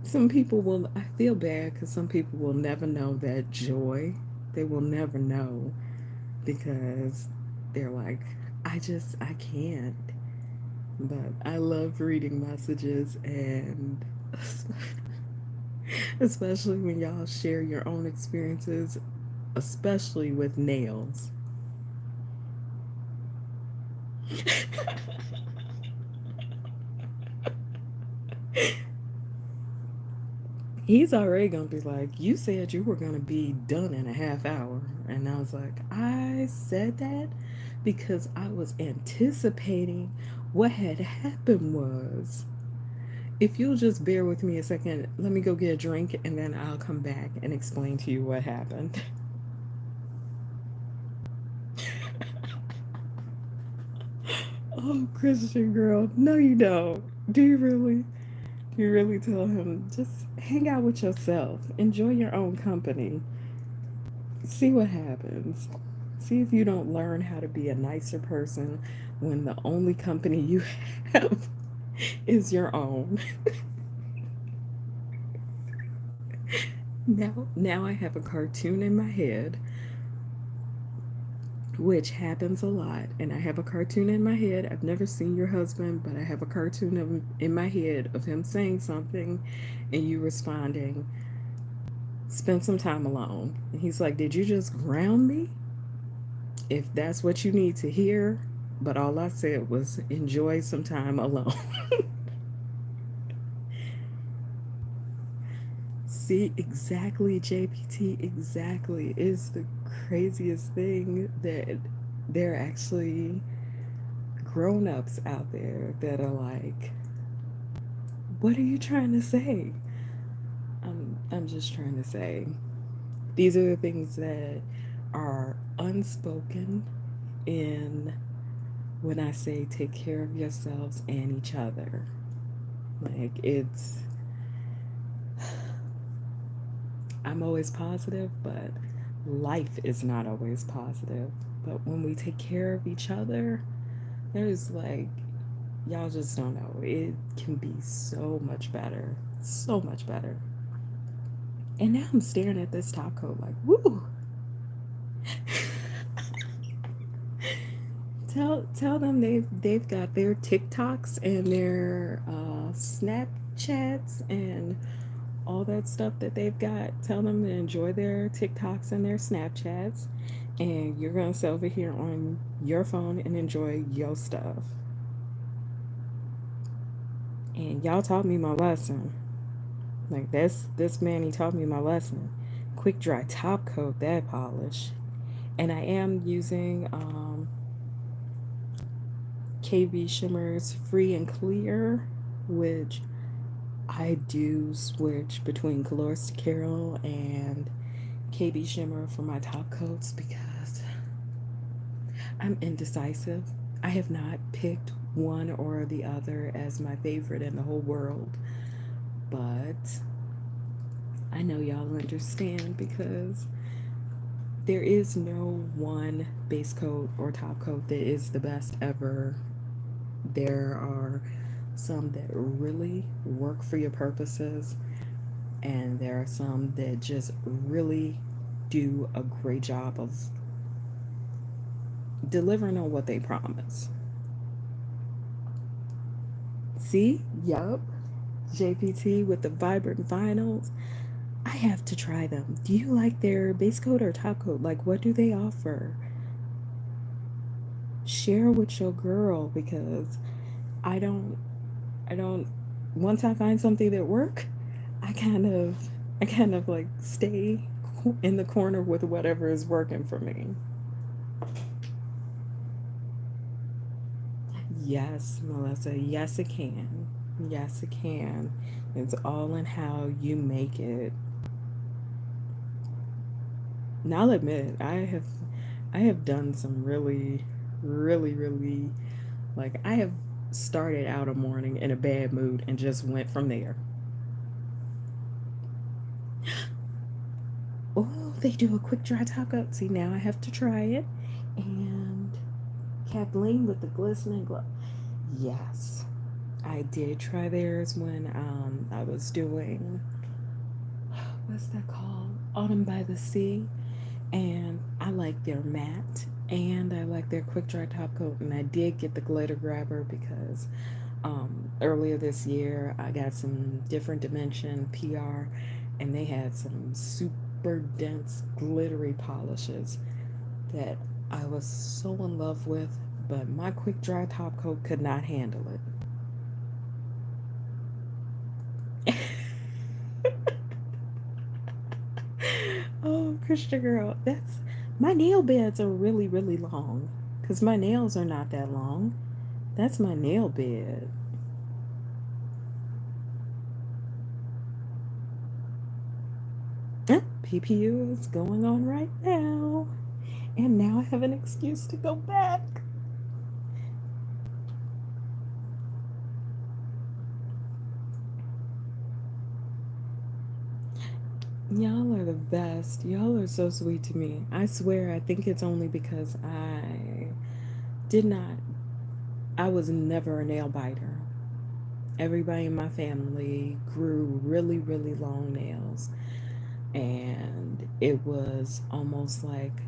S1: Some people will. I feel bad because some people will never know that joy. They will never know because they're like, I can't. But I love reading messages, and especially when y'all share your own experiences, especially with nails. He's already gonna be like, "You said you were gonna be done in a half hour." And I was like, "I said that because I was anticipating what had happened was. If you'll just bear with me a second, let me go get a drink and then I'll come back and explain to you what happened." Oh, Christian girl. No, you don't. Do you really? Do you really tell him, just hang out with yourself, enjoy your own company, see what happens? See if you don't learn how to be a nicer person when the only company you have is your own. Now I have a cartoon in my head, which happens a lot. And I have a cartoon in my head. I've never seen your husband, but I have a cartoon in my head of him saying something and you responding, spend some time alone. And he's like, did you just ground me? If that's what you need to hear, but all I said was enjoy some time alone. See, exactly, JPT, exactly. Is the craziest thing that there are actually grown ups out there that are like, what are you trying to say? I'm just trying to say, these are the things that are unspoken in when I say take care of yourselves and each other. Like, I'm always positive, but life is not always positive. But when we take care of each other, there's like, y'all just don't know. It can be so much better. So much better. And now I'm staring at this top coat like, woo! Tell them they've got their TikToks and their Snapchats and all that stuff that they've got. Tell them to enjoy their TikToks and their Snapchats, and you're gonna sit over here on your phone and enjoy your stuff. And y'all taught me my lesson. Like this man, he taught me my lesson. Quick dry top coat that polish, and I am using KB Shimmer's Free and Clear, which I do switch between Colors to Carol and KB Shimmer for my top coats because I'm indecisive. I have not picked one or the other as my favorite in the whole world, but I know y'all understand because there is no one base coat or top coat that is the best ever. There are some that really work for your purposes, and there are some that just really do a great job of delivering on what they promise. See? Yup. JPT with the vibrant vinyls. I have to try them. Do you like their base coat or top coat? Like, what do they offer? Share with your girl because I don't, I don't, once I find something that work, I kind of, I kind of like stay in the corner with whatever is working for me. Yes, Melissa. Yes, it can. Yes, it can. It's all in how you make it. Now, I'll admit, I have done some really, really, really, like, I have started out a morning in a bad mood and just went from there. Oh, they do a quick dry taco. See, now I have to try it. And Kathleen with the glistening glove. Yes, I did try theirs when I was doing, what's that called? Autumn by the Sea. And I like their matte and I like their quick dry top coat. And I did get the glitter grabber because earlier this year I got some different dimension PR and they had some super dense glittery polishes that I was so in love with, but my quick dry top coat could not handle it. Oh, Christian girl, that's my nail beds are really, really long because my nails are not that long. That's my nail bed. PPU is going on right now, and now I have an excuse to go back. Y'all are the best. Y'all are so sweet to me. I swear, I think it's only because did not, I was never a nail biter. Everybody in my family grew really, really long nails, and it was almost like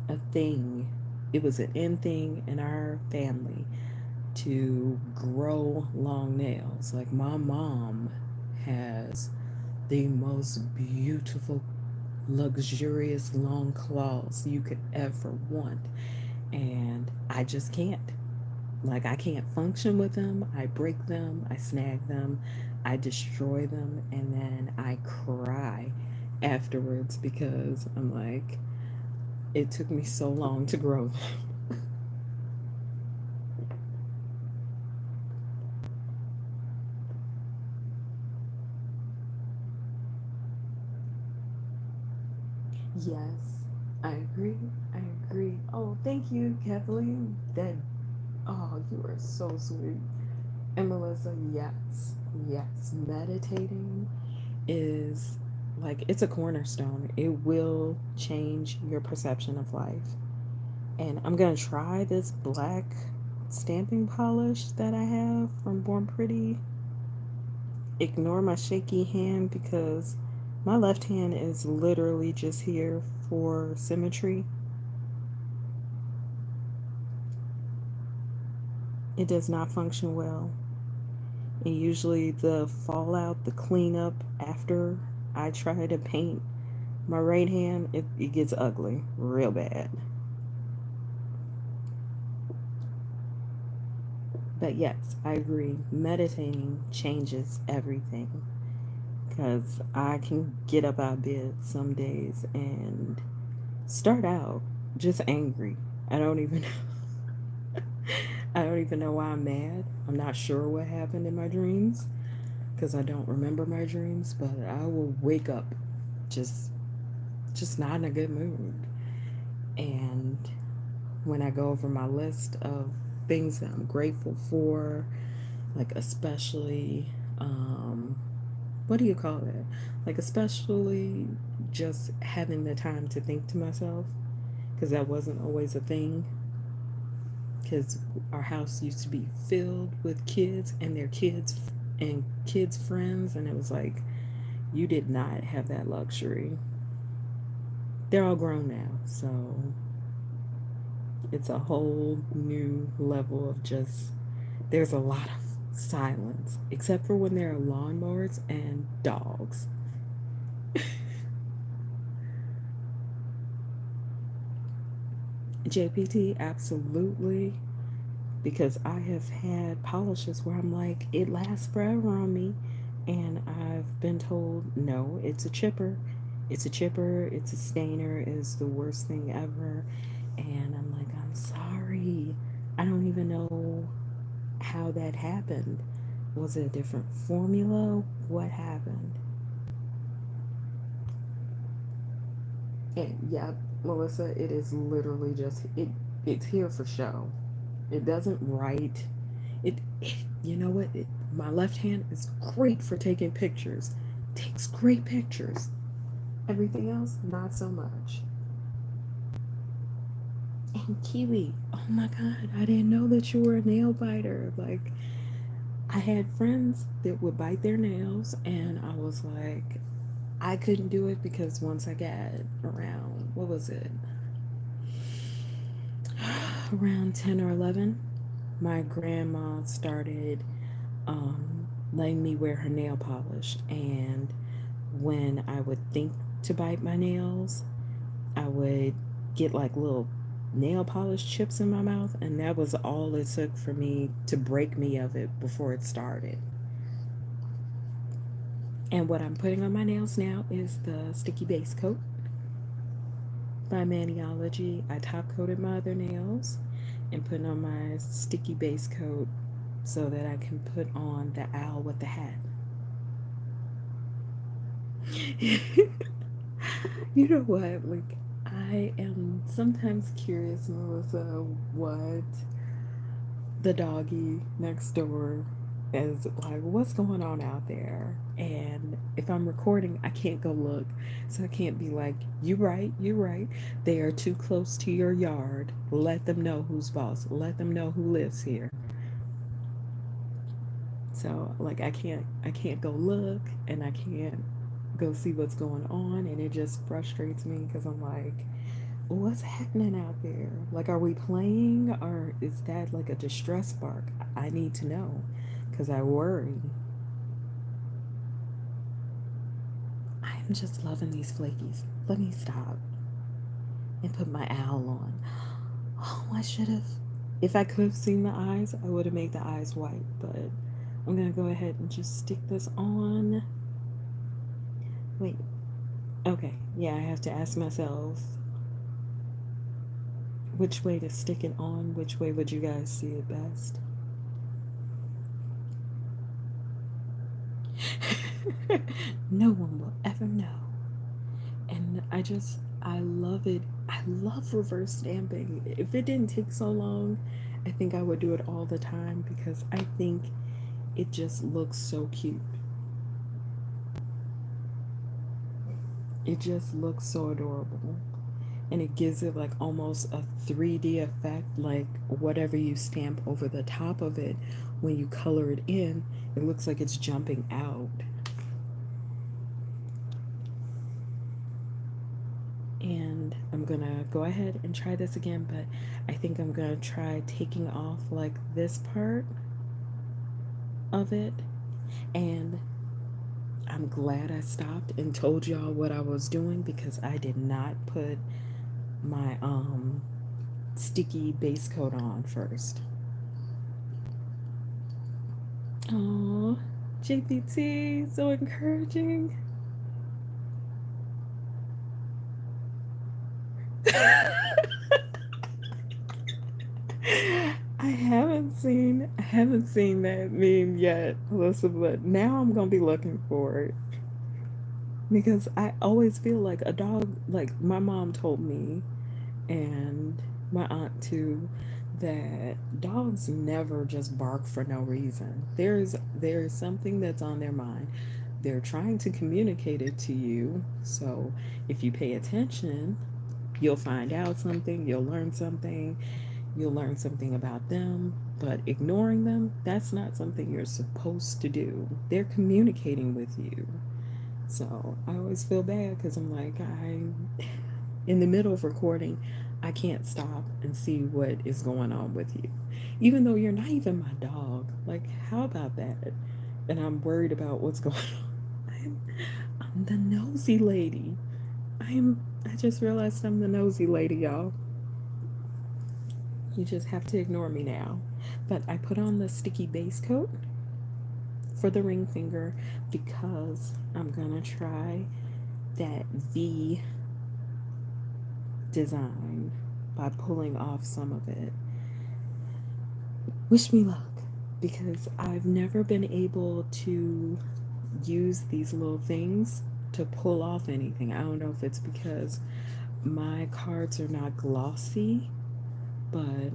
S1: a thing. It was an in thing in our family to grow long nails. Like my mom has the most beautiful, luxurious long claws you could ever want, and I just can't. Like, I can't function with them. I break them, I snag them, I destroy them, and then I cry afterwards because I'm like, it took me so long to grow them. Yes, I agree. I agree. Oh, thank you, Kathleen. Oh, you are so sweet. And Melissa, yes, yes. Meditating is like, it's a cornerstone. It will change your perception of life. And I'm gonna try this black stamping polish that I have from Born Pretty. Ignore my shaky hand because my left hand is literally just here for symmetry. It does not function well. And usually the fallout, the cleanup after I try to paint my right hand, it gets ugly real bad. But yes, I agree. Meditating changes everything because I can get up out of bed some days and start out just angry. I don't even I don't even know why I'm mad. I'm not sure what happened in my dreams because I don't remember my dreams, but I will wake up just just not in a good mood. And when I go over my list of things that I'm grateful for, like especially what do you call it? Like especially just having the time to think to myself because that wasn't always a thing because our house used to be filled with kids and their kids and kids friends, and it was like you did not have that luxury. They're all grown now, so it's a whole new level of just, there's a lot of silence except for when there are lawnmowers and dogs. JPT, absolutely. Because I have had polishes where I'm like, it lasts forever on me. And I've been told, no, it's a chipper. It's a chipper, it's a stainer, it's the worst thing ever. And I'm like, I'm sorry. I don't even know how that happened. Was it a different formula? What happened? And yeah, Melissa, it is literally just it's here for show. It doesn't write. It you know what? My left hand is great for taking pictures. Takes great pictures. Everything else, not so much. And Kiwi, oh my god, I didn't know that you were a nail biter. Like, I had friends that would bite their nails, and I was like, I couldn't do it because once I got around, what was it? Around 10 or 11, my grandma started letting me wear her nail polish. And when I would think to bite my nails, I would get like little nail polish chips in my mouth. And that was all it took for me to break me of it before it started. And what I'm putting on my nails now is the sticky base coat by Maniology. I top coated my other nails and put on my sticky base coat so that I can put on the owl with the hat. You know what? Like, I am sometimes curious, Melissa, what the doggy next door. As like, what's going on out there? And if I'm recording, I can't go look. So I can't be like, you right, you right. They are too close to your yard. Let them know who's boss. Let them know who lives here. So like I can't go look and I can't go see what's going on, and it just frustrates me because I'm like, what's happening out there? Like, are we playing, or is that like a distress bark? I need to know because I worry. I'm just loving these flakies. Let me stop and put my owl on. Oh, I should have. If I could have seen the eyes, I would have made the eyes white, but I'm gonna go ahead and just stick this on. Wait, okay, yeah, I have to ask myself which way to stick it on, which way would you guys see it best? No one will ever know. And I love it. I love reverse stamping. If it didn't take so long, I think I would do it all the time because I think it just looks so cute. It just looks so adorable. And it gives it like almost a 3D effect, like whatever you stamp over the top of it, when you color it in, it looks like it's jumping out. And I'm gonna go ahead and try this again, but I think I'm gonna try taking off like this part of it. And I'm glad I stopped and told y'all what I was doing because I did not put my sticky base coat on first. Oh, JPT, so encouraging. I haven't seen that meme yet, Alyssa, but now I'm gonna be looking for it because I always feel like a dog. Like my mom told me, and my aunt too, that dogs never just bark for no reason. There's something that's on their mind. They're trying to communicate it to you. So if you pay attention, you'll find out something, you'll learn something about them. But ignoring them, that's not something you're supposed to do. They're communicating with you. So I always feel bad because I'm like, in the middle of recording, I can't stop and see what is going on with you. Even though you're not even my dog. Like, how about that? And I'm worried about what's going on. I'm the nosy lady. I just realized I'm the nosy lady, y'all. You just have to ignore me now. But I put on the sticky base coat for the ring finger because I'm gonna try that V design by pulling off some of it. Wish me luck because I've never been able to use these little things to pull off anything. I don't know if it's because my cards are not glossy, but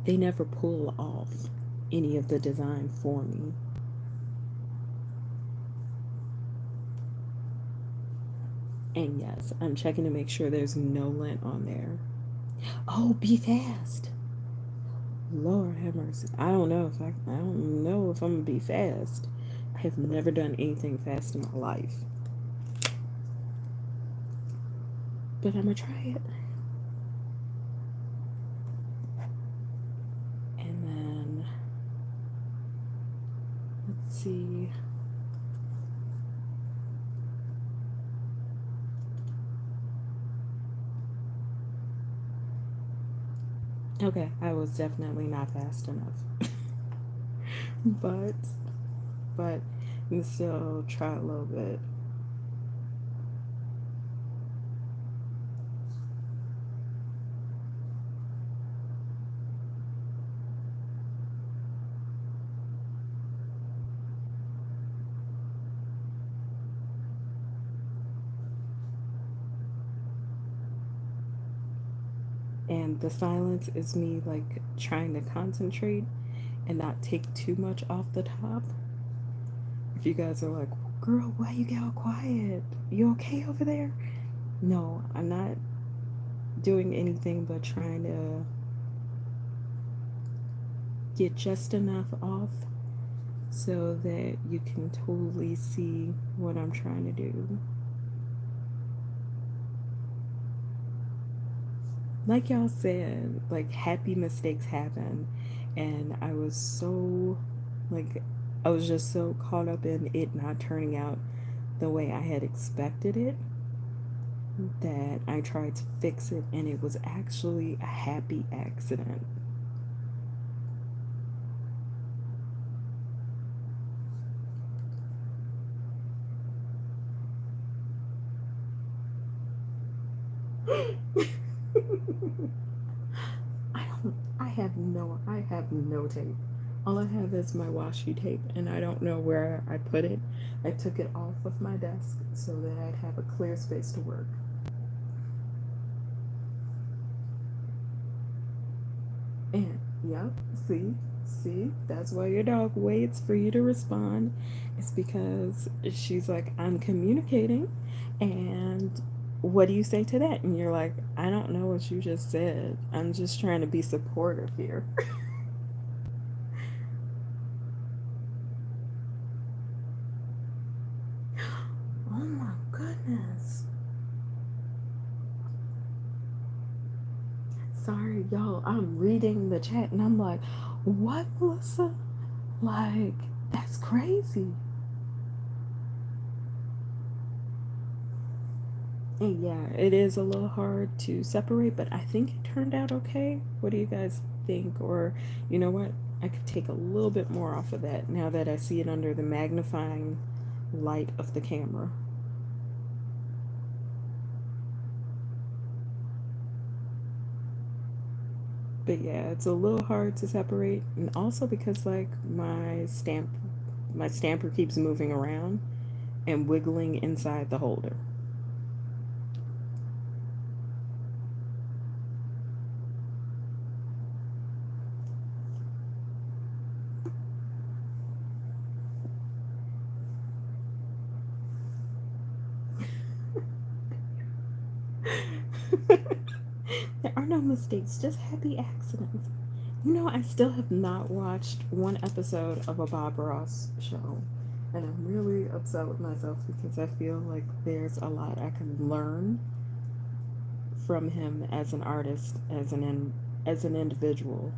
S1: they never pull off any of the design for me. And yes, I'm checking to make sure there's no lint on there. Oh, be fast. Lord have mercy. I don't know if I'm gonna be fast. I have never done anything fast in my life. But I'm gonna try it. And then let's see. Okay, I was definitely not fast enough. but but I'm still try a little bit. And the silence is me like trying to concentrate and not take too much off the top. If you guys are like, girl, why you get all quiet? You okay over there? No, I'm not doing anything but trying to get just enough off so that you can totally see what I'm trying to do. Like y'all said, like happy mistakes happen, and like I was just so caught up in it not turning out the way I had expected it that I tried to fix it, and it was actually a happy accident. I have no tape. All I have is my washi tape, and I don't know where I put it. I took it off of my desk so that I'd have a clear space to work. And, yep, see, that's why your dog waits for you to respond. It's because she's like, I'm communicating, and what do you say to that? And you're like, I don't know what you just said. I'm just trying to be supportive here. Oh my goodness. Sorry, y'all. I'm reading the chat and I'm like, what, Melissa? Like, that's crazy. And yeah, it is a little hard to separate, but I think it turned out okay. What do you guys think? Or, you know what? I could take a little bit more off of that now that I see it under the magnifying light of the camera. But yeah, it's a little hard to separate, and also because like my stamper keeps moving around and wiggling inside the holder. There are no mistakes, just happy accidents. You know, I still have not watched one episode of a Bob Ross show. And I'm really upset with myself because I feel like there's a lot I can learn from him as an artist, as an individual.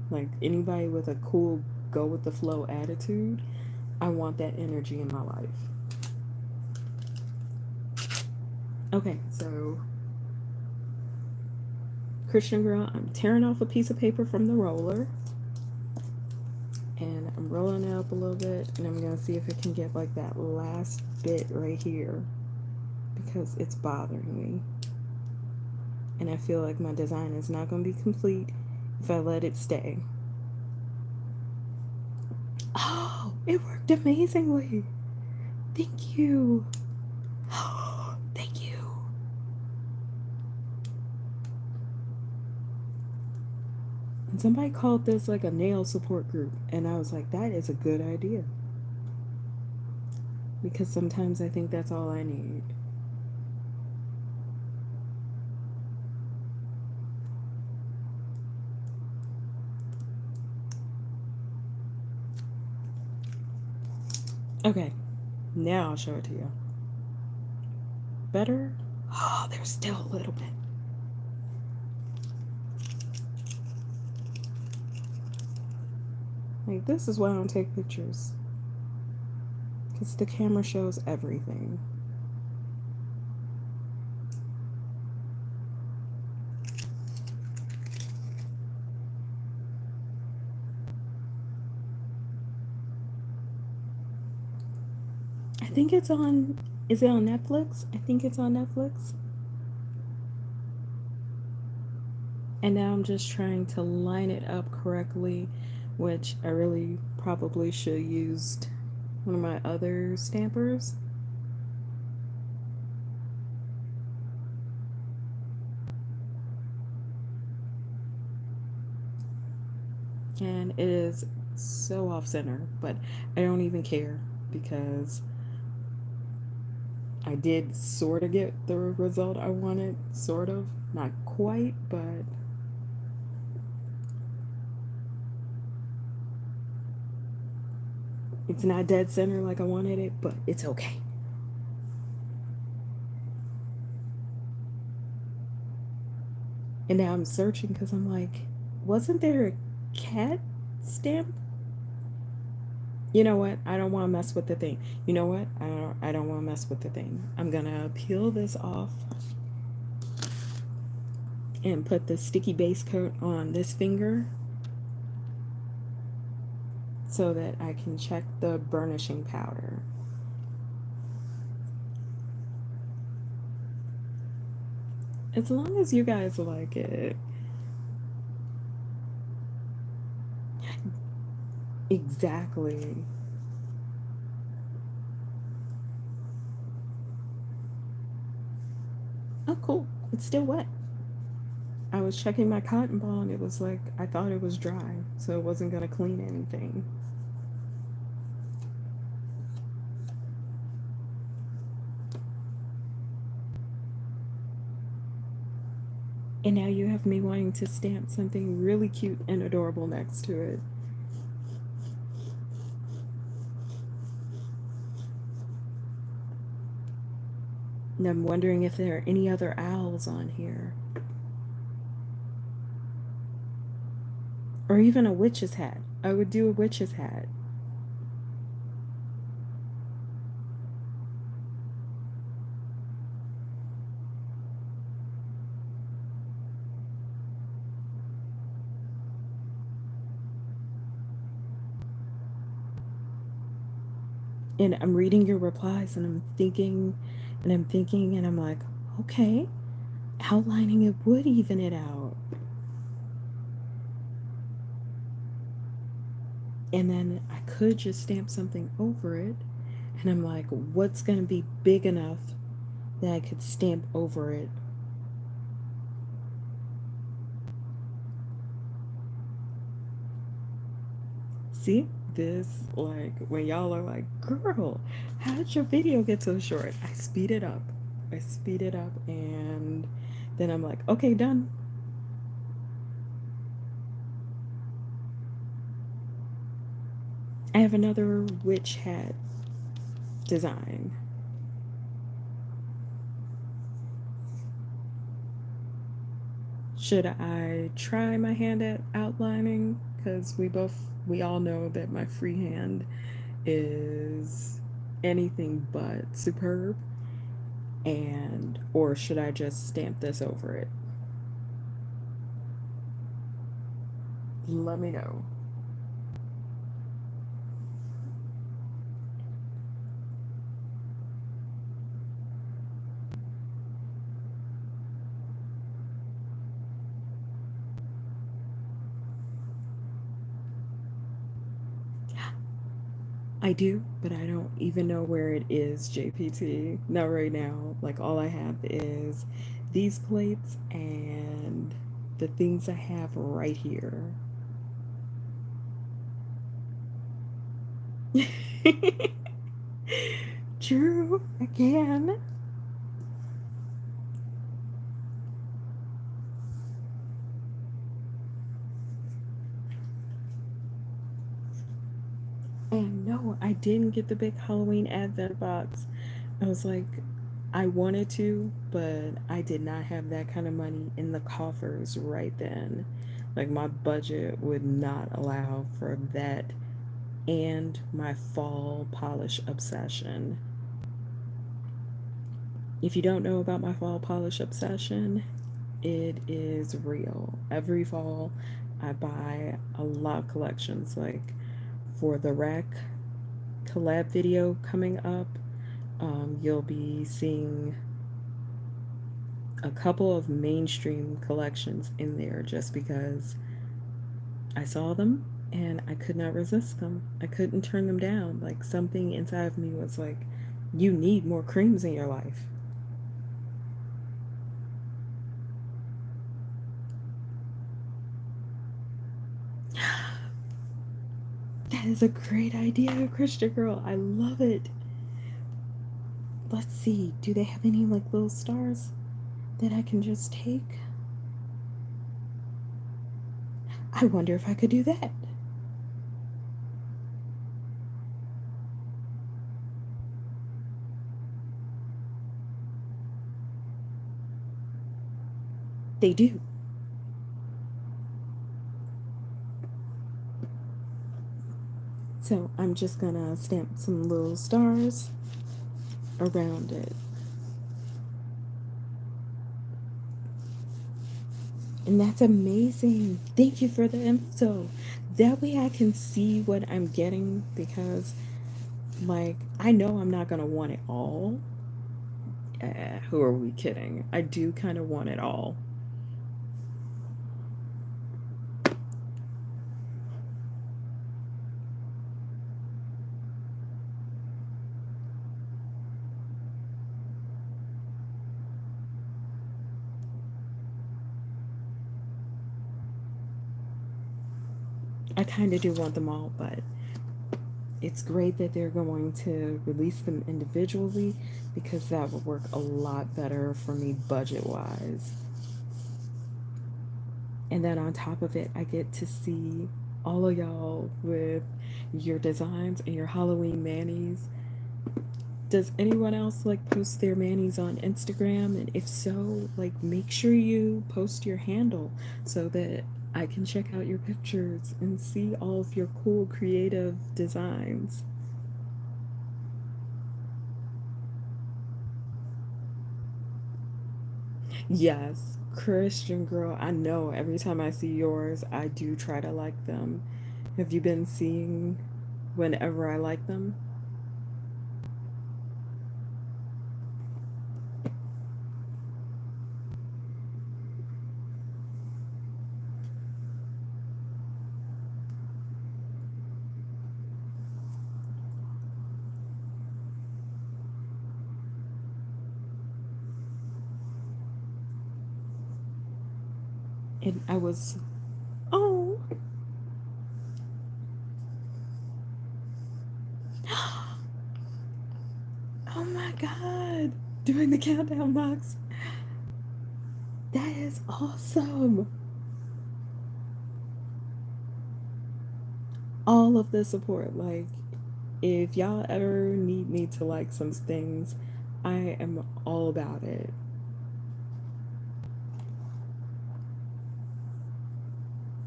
S1: Like anybody with a cool go with the flow attitude, I want that energy in my life. Okay, so Christian girl, I'm tearing off a piece of paper from the roller and I'm rolling it up a little bit and I'm gonna see if it can get like that last bit right here because it's bothering me. And I feel like my design is not gonna be complete if I let it stay. Oh, it worked amazingly. Thank you. Thank you. And somebody called this like a nail support group, and I was like, that is a good idea. Because sometimes I think that's all I need. Okay, now I'll show it to you. Better? Oh, there's still a little bit. Like, this is why I don't take pictures. Because the camera shows everything. I think it's on. Is it on Netflix? I think it's on Netflix. And now I'm just trying to line it up correctly, which I really probably should have used one of my other stampers. And it is so off center, but I don't even care because I did sort of get the result I wanted, sort of, not quite, but it's not dead center like I wanted it, but it's okay. And now I'm searching because I'm like, wasn't there a cat stamp? You know what? I don't want to mess with the thing. You know what? I don't want to mess with the thing. I'm gonna peel this off and put the sticky base coat on this finger so that I can check the burnishing powder. As long as you guys like it. Exactly. Oh, cool. It's still wet. I was checking my cotton ball and it was like, I thought it was dry, so it wasn't gonna clean anything. And now you have me wanting to stamp something really cute and adorable next to it. And I'm wondering if there are any other owls on here. Or even a witch's hat. I would do a witch's hat. And I'm reading your replies and I'm thinking and I'm thinking and I'm like, okay, outlining it would even it out. And then I could just stamp something over it. And I'm like, what's going to be big enough that I could stamp over it? See, this, like, when y'all are like, girl, how did your video get so short? I speed it up. I speed it up, and then I'm like, okay, done. I have another witch hat design. Should I try my hand at outlining? Because we all know that my freehand is anything but superb. And, or should I just stamp this over it? Let me know. I do, but I don't even know where it is, JPT. Not right now. Like, all I have is these plates and the things I have right here. True, again. And no, I didn't get the big Halloween advent box. I was like, I wanted to, but I did not have that kind of money in the coffers right then. Like, my budget would not allow for that and my fall polish obsession. If you don't know about my fall polish obsession, it is real. Every fall, I buy a lot of collections. Like, for the rec collab video coming up, you'll be seeing a couple of mainstream collections in there just because I saw them and I could not resist them. I couldn't turn them down. Like, something inside of me was like, you need more creams in your life. That is a great idea, Christian girl. I love it. Let's see. Do they have any like little stars that I can just take? I wonder if I could do that. They do. So I'm just gonna stamp some little stars around it. And that's amazing. Thank you for the info. That way I can see what I'm getting because, like, I know I'm not gonna want it all. Who are we kidding? I do kind of want it all. I kind of do want them all, but it's great that they're going to release them individually because that would work a lot better for me budget wise. And then on top of it, I get to see all of y'all with your designs and your Halloween manis. Does anyone else like post their manis on Instagram? And if so, like make sure you post your handle so that I can check out your pictures and see all of your cool creative designs. Yes, Christian girl, I know every time I see yours, I do try to like them. Have you been seeing whenever I like them? And I was, oh, oh my God, doing the countdown box. That is awesome. All of the support. Like, if y'all ever need me to like some things, I am all about it.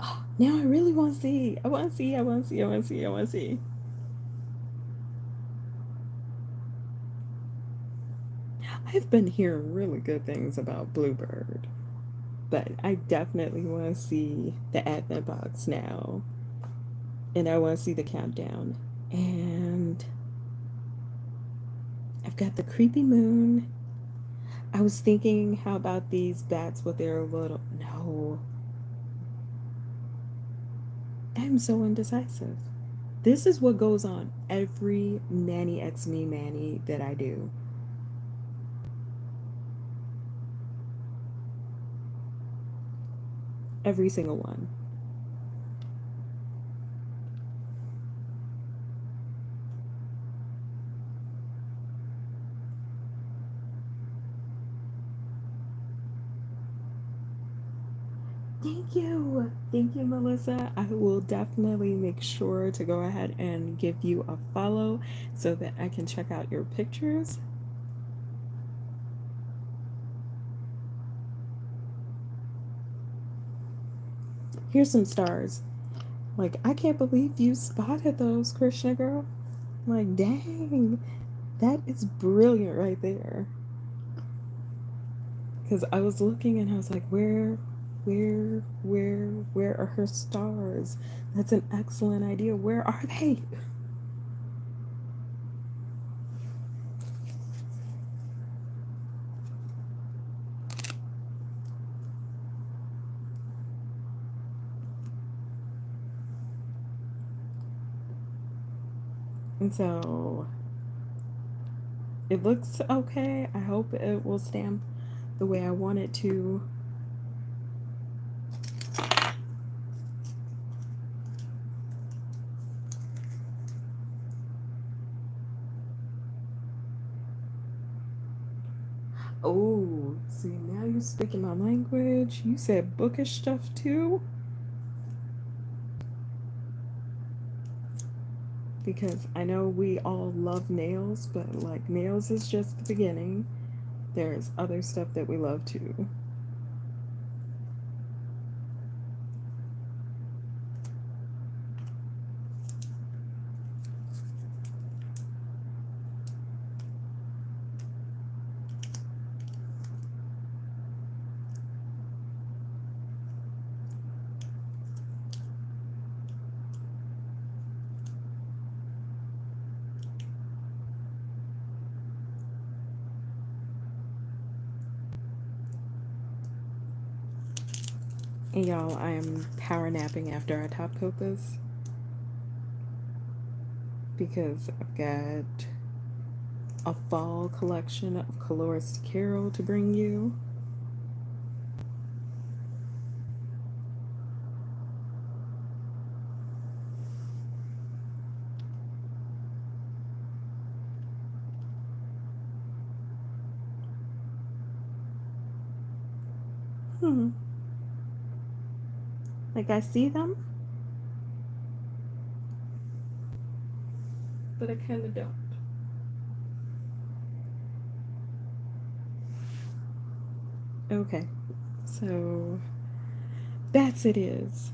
S1: Oh, now I really want to see. I want to see. I want to see. I want to see. I want to see. I've been hearing really good things about Bluebird, but I definitely want to see the advent box now, and I want to see the countdown. And I've got the creepy moon. I was thinking, how about these bats with their little. No, I'm so indecisive. This is what goes on every Maniexme Mani that I do. Every single one. Thank you. Thank you, Melissa. I will definitely make sure to go ahead and give you a follow so that I can check out your pictures. Here's some stars. Like, I can't believe you spotted those, Krishna girl. Like, dang. That is brilliant right there. Because I was looking and I was like, where are her stars? That's an excellent idea. Where are they? And so it looks okay. I hope it will stamp the way I want it to. Oh, see, now you're speaking my language. You said bookish stuff too? Because I know we all love nails, but like nails is just the beginning. There's other stuff that we love too. And y'all, I am power napping after I top coat this because I've got a fall collection of Colorist Carol to bring you. Hmm. Like I see them, but I kind of don't. Okay, so bats it is.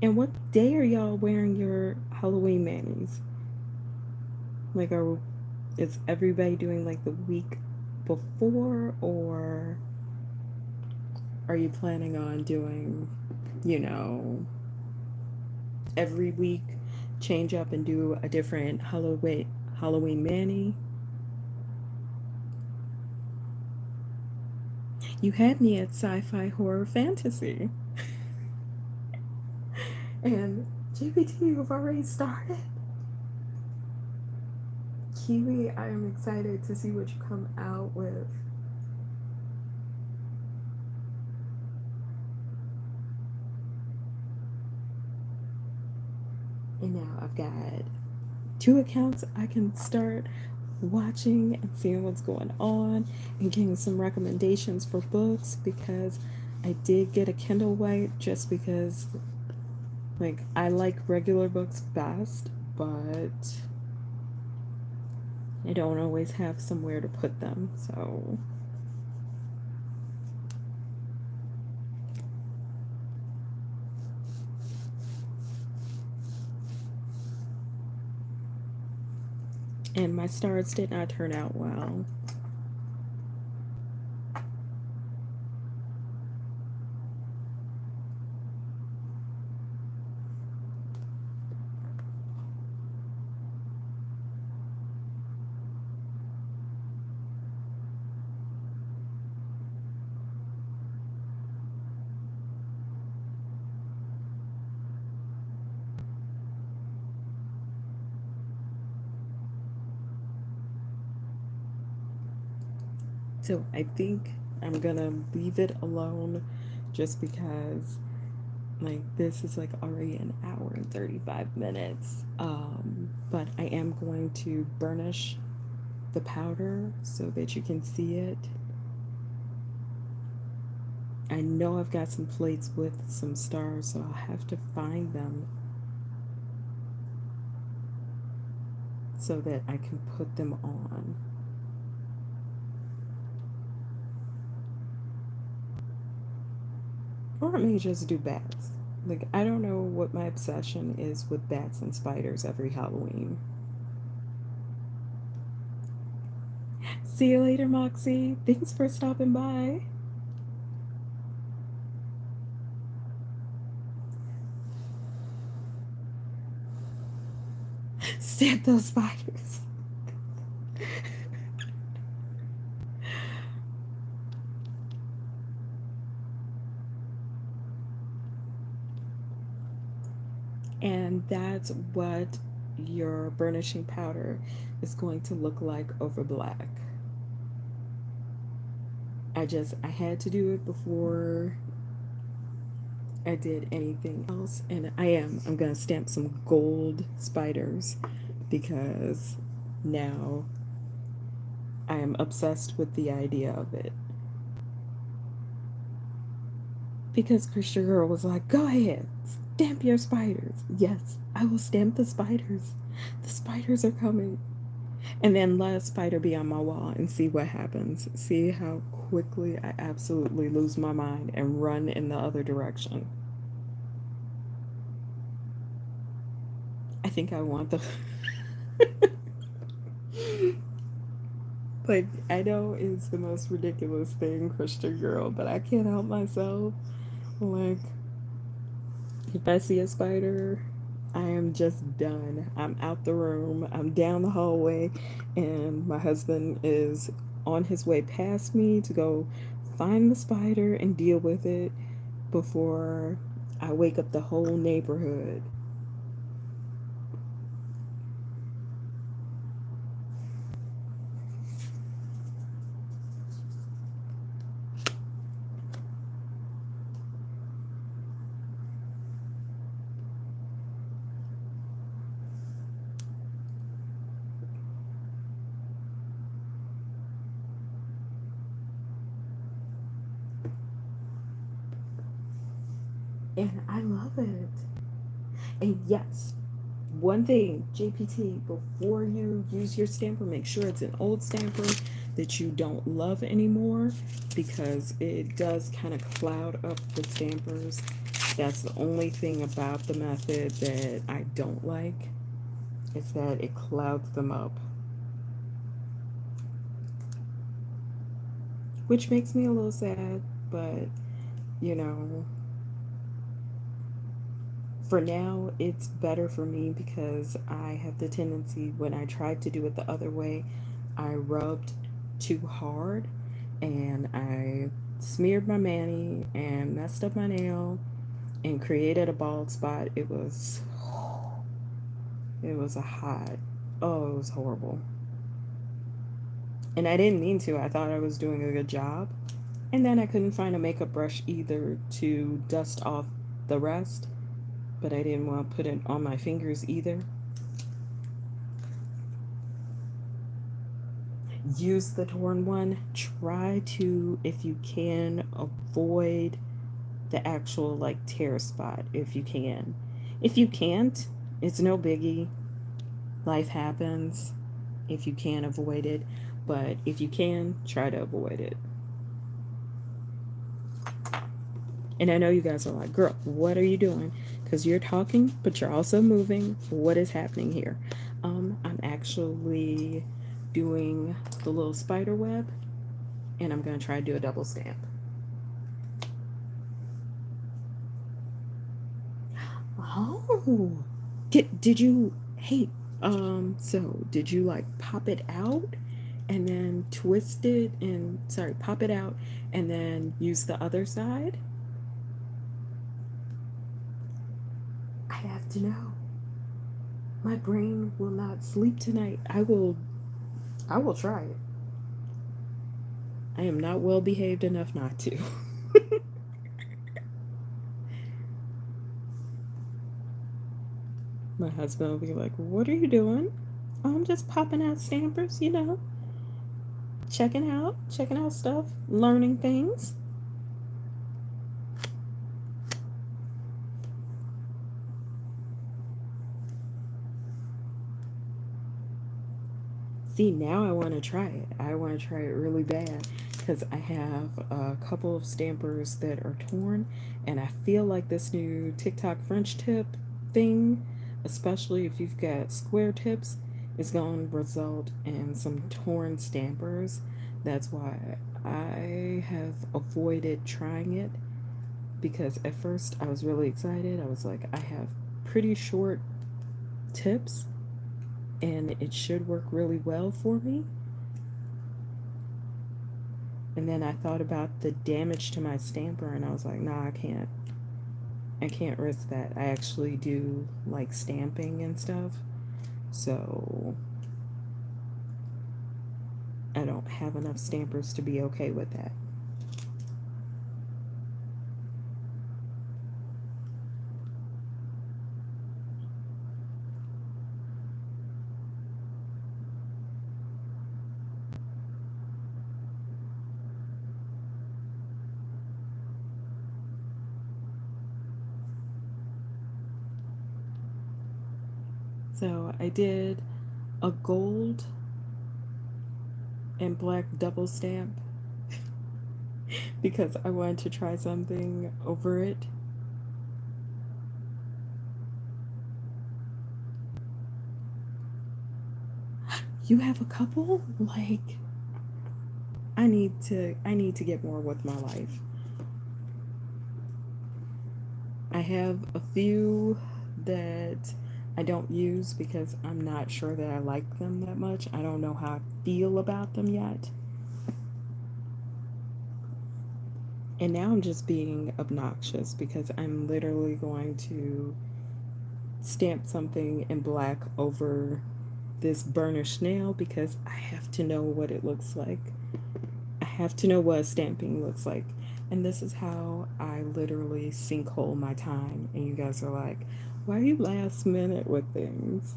S1: And what day are y'all wearing your Halloween manis? Like, is everybody doing like the week before, or are you planning on doing, you know, every week change up and do a different Halloween mani? You had me at sci-fi horror fantasy. And GPT, you've already started. Kiwi, I am excited to see what you come out with. And now I've got two accounts I can start watching and seeing what's going on and getting some recommendations for books because I did get a Kindle White just because like I like regular books best, but I don't always have somewhere to put them. So and my stars did not turn out well. So I think I'm gonna leave it alone just because like this is like already an hour and 35 minutes. But I am going to burnish the powder so that you can see it. I know I've got some plates with some stars, so I'll have to find them so that I can put them on. Or I may just do bats. Like, I don't know what my obsession is with bats and spiders every Halloween. See you later, Moxie. Thanks for stopping by. Stab those spiders. And that's what your burnishing powder is going to look like over black. I had to do it before I did anything else. And I'm going to stamp some gold spiders because now I am obsessed with the idea of it. Because Christian Girl was like, go ahead, stamp your spiders. Yes, I will stamp the spiders. The spiders are coming. And then let a spider be on my wall and see what happens. See how quickly I absolutely lose my mind and run in the other direction. I think I want the. Like, I know it's the most ridiculous thing, Christian Girl, but I can't help myself. Like, if I see a spider, I am just done. I'm out the room, I'm down the hallway, and my husband is on his way past me to go find the spider and deal with it before I wake up the whole neighborhood. And I love it. And yes, one thing, JPT, before you use your stamper, make sure it's an old stamper that you don't love anymore because it does kind of cloud up the stampers. That's the only thing about the method that I don't like, is that it clouds them up, which makes me a little sad, but you know, for now, it's better for me because I have the tendency, when I tried to do it the other way, I rubbed too hard and I smeared my mani and messed up my nail and created a bald spot. It was a hot, oh, it was horrible. And I didn't mean to. I thought I was doing a good job. And then I couldn't find a makeup brush either to dust off the rest, but I didn't want to put it on my fingers either. Use the torn one. Try to, if you can, avoid the actual like tear spot if you can. If you can't, it's no biggie. Life happens if you can't avoid it, but if you can, try to avoid it. And I know you guys are like, girl, what are you doing? Because you're talking, but you're also moving. What is happening here? I'm actually doing the little spider web, and I'm going to try to do a double stamp. Oh, did you, hey, so did you like pop it out and then twist it and, sorry, pop it out and then use the other side? I have to know. My brain will not sleep tonight. I will try it. I am not well behaved enough not to. My husband will be like, what are you doing? Oh, I'm just popping out stampers, checking out stuff, learning things. See, now I want to try it. I want to try it really bad because I have a couple of stampers that are torn, and I feel like this new TikTok French tip thing, especially if you've got square tips, is going to result in some torn stampers. That's why I have avoided trying it, because at first I was really excited. I was like, I have pretty short tips and it should work really well for me. And then I thought about the damage to my stamper and I was like, nah, I can't risk that. I actually do like stamping and stuff, so I don't have enough stampers to be okay with that. So I did a gold and black double stamp because I wanted to try something over it. You have a couple? Like, I need to get more with my life. I have a few that I don't use because I'm not sure that I like them that much. I don't know how I feel about them yet. And now I'm just being obnoxious because I'm literally going to stamp something in black over this burnished nail because I have to know what it looks like. I have to know what stamping looks like. And this is how I literally sinkhole my time. And you guys are like, why are you last minute with things?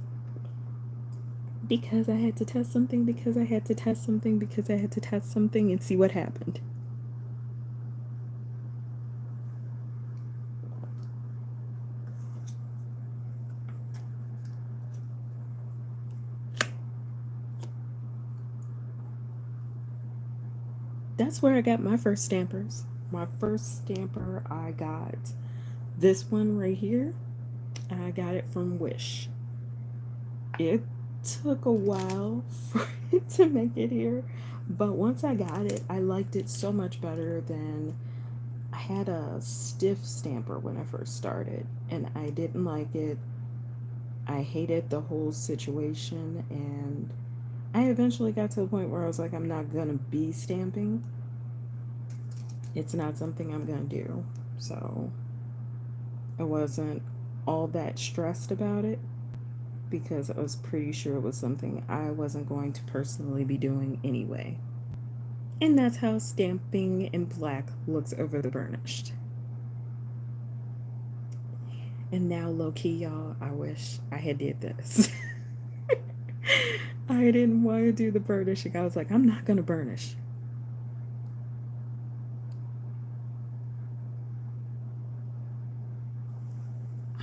S1: Because I had to test something, because I had to test something, because I had to test something and see what happened. That's where I got my first stampers. My first stamper, I got this one right here. I got it from Wish. It took a while for it to make it here, but once I got it, I liked it so much better than I had a stiff stamper when I first started, and I didn't like it. I hated the whole situation, and I eventually got to the point where I was like, I'm not gonna be stamping. It's not something I'm gonna do. So I wasn't all that stressed about it because I was pretty sure it was something I wasn't going to personally be doing anyway. And that's how stamping in black looks over the burnished. And now, low key, y'all, I wish I had did this. I didn't want to do the burnishing. I was like, I'm not gonna burnish.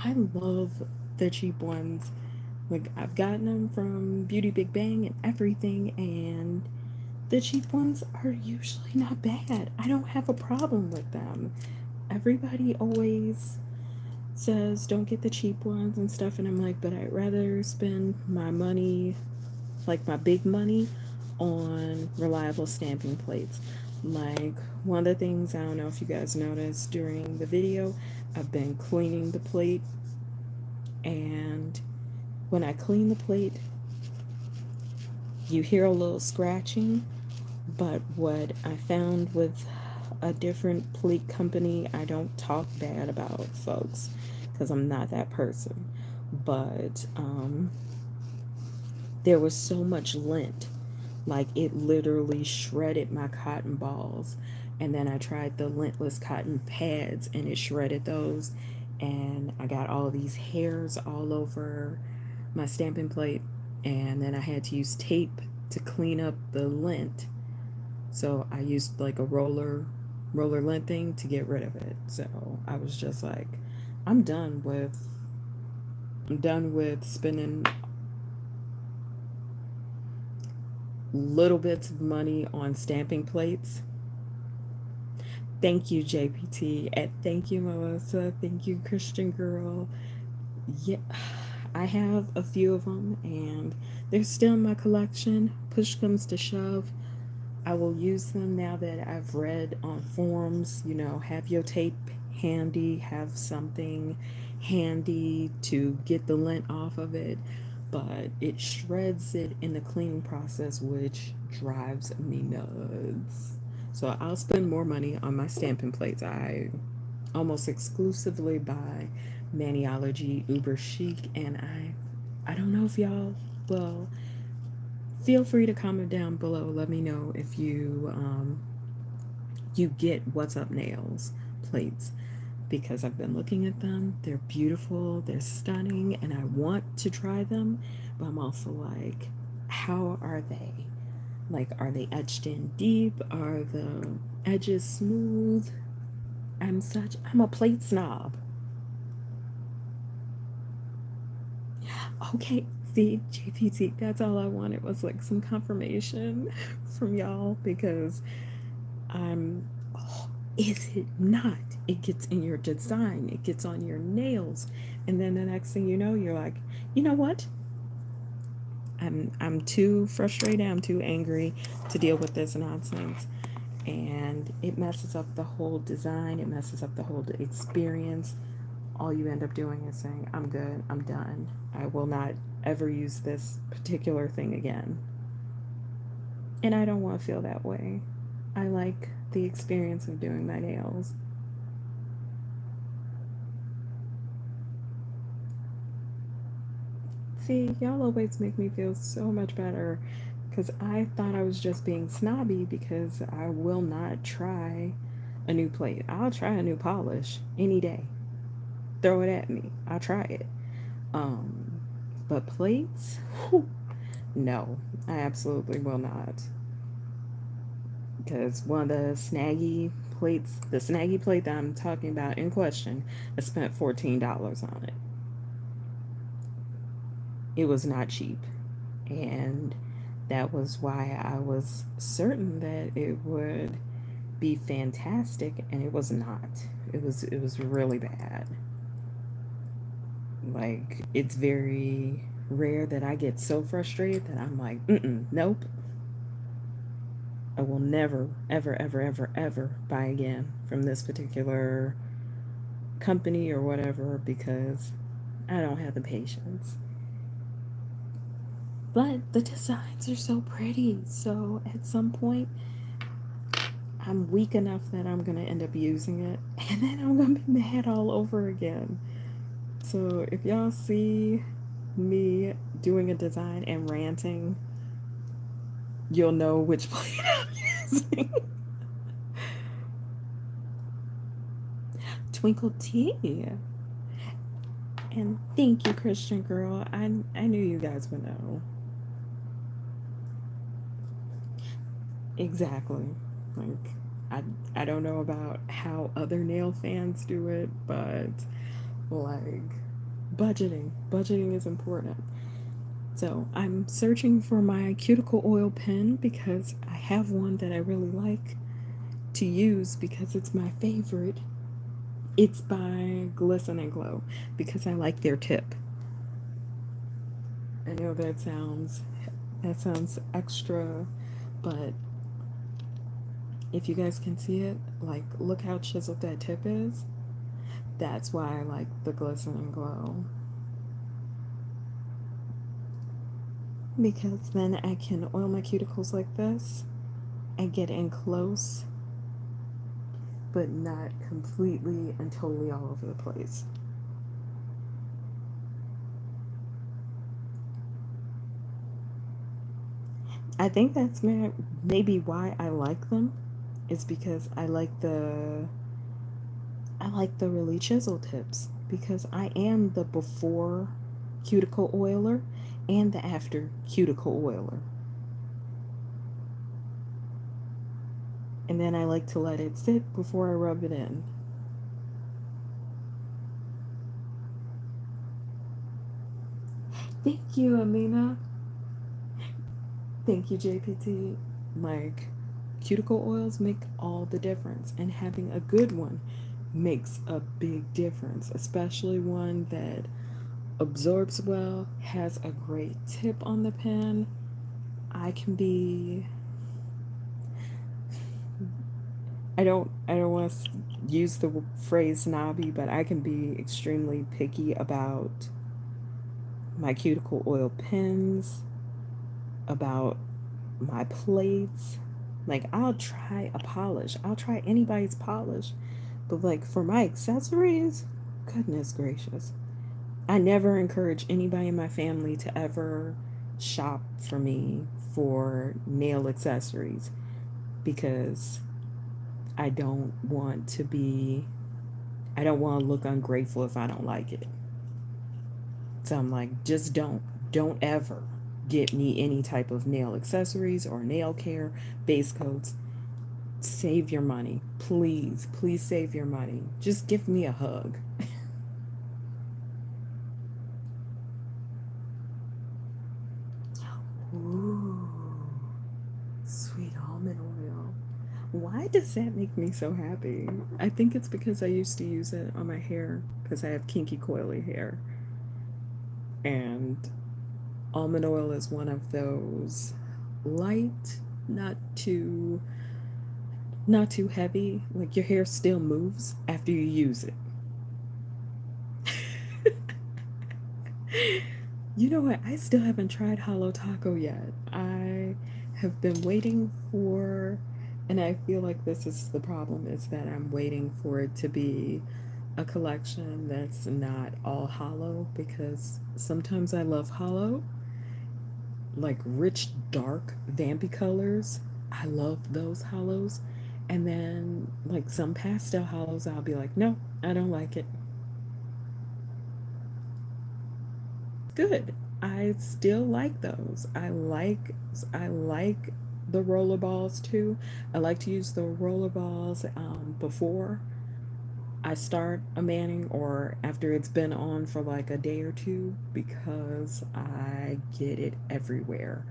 S1: I love the cheap ones. Like I've gotten them from Beauty Big Bang and everything, and the cheap ones are usually not bad. I don't have a problem with them. Everybody always says don't get the cheap ones and stuff, and I'm like, but I'd rather spend my money, like my big money, on reliable stamping plates. Like one of the things, I don't know if you guys noticed during the video, I've been cleaning the plate, and when I clean the plate, you hear a little scratching. But what I found with a different plate company, I don't talk bad about folks because I'm not that person. But there was so much lint, like it literally shredded my cotton balls. And then I tried the lintless cotton pads and it shredded those. And I got all these hairs all over my stamping plate. And then I had to use tape to clean up the lint. So I used like a roller lint thing to get rid of it. So I was just like, I'm done with I'm done with spending little bits of money on stamping plates. Thank you, JPT, and thank you, Melissa. Thank you, Christian Girl. Yeah, I have a few of them, and they're still in my collection. Push comes to shove, I will use them now that I've read on forums. Have your tape handy, have something handy to get the lint off of it, but it shreds it in the cleaning process, which drives me nuts. So I'll spend more money on my stamping plates. I almost exclusively buy Maniology Uber Chic, and I don't know if y'all, well, feel free to comment down below. Let me know if you get What's Up Nails plates because I've been looking at them. They're beautiful, they're stunning, and I want to try them, but I'm also like, how are they? Like, are they etched in deep? Are the edges smooth? I'm a plate snob. Okay, see, JPT, that's all I wanted was like some confirmation from y'all because I'm. Oh, is it not? It gets in your design, it gets on your nails, and then the next thing you know, you're like, you know what? I'm too frustrated. I'm too angry to deal with this nonsense, and it messes up the whole design. It messes up the whole experience. All you end up doing is saying, I'm good, I'm done. I will not ever use this particular thing again. And I don't want to feel that way. I like the experience of doing my nails. See, y'all always make me feel so much better because I thought I was just being snobby because I will not try a new plate. I'll try a new polish any day. Throw it at me. I'll try it. Um, but plates? Whew, no, I absolutely will not. Because one of the snaggy plates, the snaggy plate that I'm talking about in question, I spent $14 on it. It was not cheap. And that was why I was certain that it would be fantastic, and it was not. It was really bad. Like, it's very rare that I get so frustrated that I'm like, nope, I will never, ever, ever, ever, ever buy again from this particular company or whatever because I don't have the patience. But the designs are so pretty. So at some point, I'm weak enough that I'm going to end up using it. And then I'm going to be mad all over again. So if y'all see me doing a design and ranting, you'll know which plate I'm using. Twinkle Tea. And thank you, Christian Girl. I knew you guys would know. Exactly. Like I I don't know about how other nail fans do it, but like budgeting is important. So I'm searching for my cuticle oil pen because I have one that I really like to use because it's my favorite. It's by Glisten and Glow because I like their tip. I know that sounds extra, but if you guys can see it, like look how chiseled that tip is. That's why I like the Glisten and Glow. Because then I can oil my cuticles like this and get in close, but not completely and totally all over the place. I think that's maybe why I like them, is because I like the really chiseled tips because I am the before cuticle oiler and the after cuticle oiler. And then I like to let it sit before I rub it in. Thank you, Amina. Thank you, JPT. Like, cuticle oils make all the difference, and having a good one makes a big difference, especially one that absorbs well, has a great tip on the pen. I can be I don't want to use the phrase snobby, but I can be extremely picky about my cuticle oil pens, about my plates. Like, I'll try a polish. I'll try anybody's polish. But like for my accessories, goodness gracious. I never encourage anybody in my family to ever shop for me for nail accessories because I don't want to be I don't want to look ungrateful if I don't like it. So I'm like, just don't ever get me any type of nail accessories or nail care, base coats. Save your money. Please, please save your money. Just give me a hug. does that make me so happy? I think it's because I used to use it on my hair because I have kinky coily hair. And almond oil is one of those light, not too not too heavy, like your hair still moves after you use it. You know what? I still haven't tried Hollow Taco yet. I have been waiting for, and I feel like this is the problem, is that I'm waiting for it to be a collection that's not all hollow because sometimes I love hollow, like rich, dark, vampy colors. I love those hollows. And then, like some pastel hollows, I'll be like, no, I don't like it. Good. I still like those. I like the roller balls too. I like to use the roller balls before I start a manning or after it's been on for like a day or two because I get it everywhere.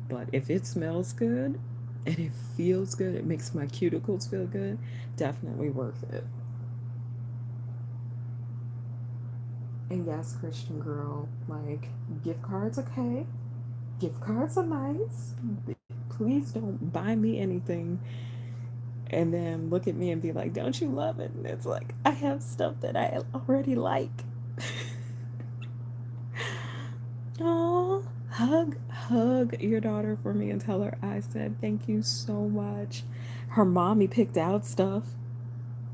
S1: But if it smells good and it feels good, it makes my cuticles feel good, definitely worth it. And yes, Christian girl, like gift cards, okay? Gift cards are nice. Please don't buy me anything and then look at me and be like, don't you love it? And it's like, I have stuff that I already like. Oh, hug your daughter for me and tell her I said thank you so much. Her mommy picked out stuff.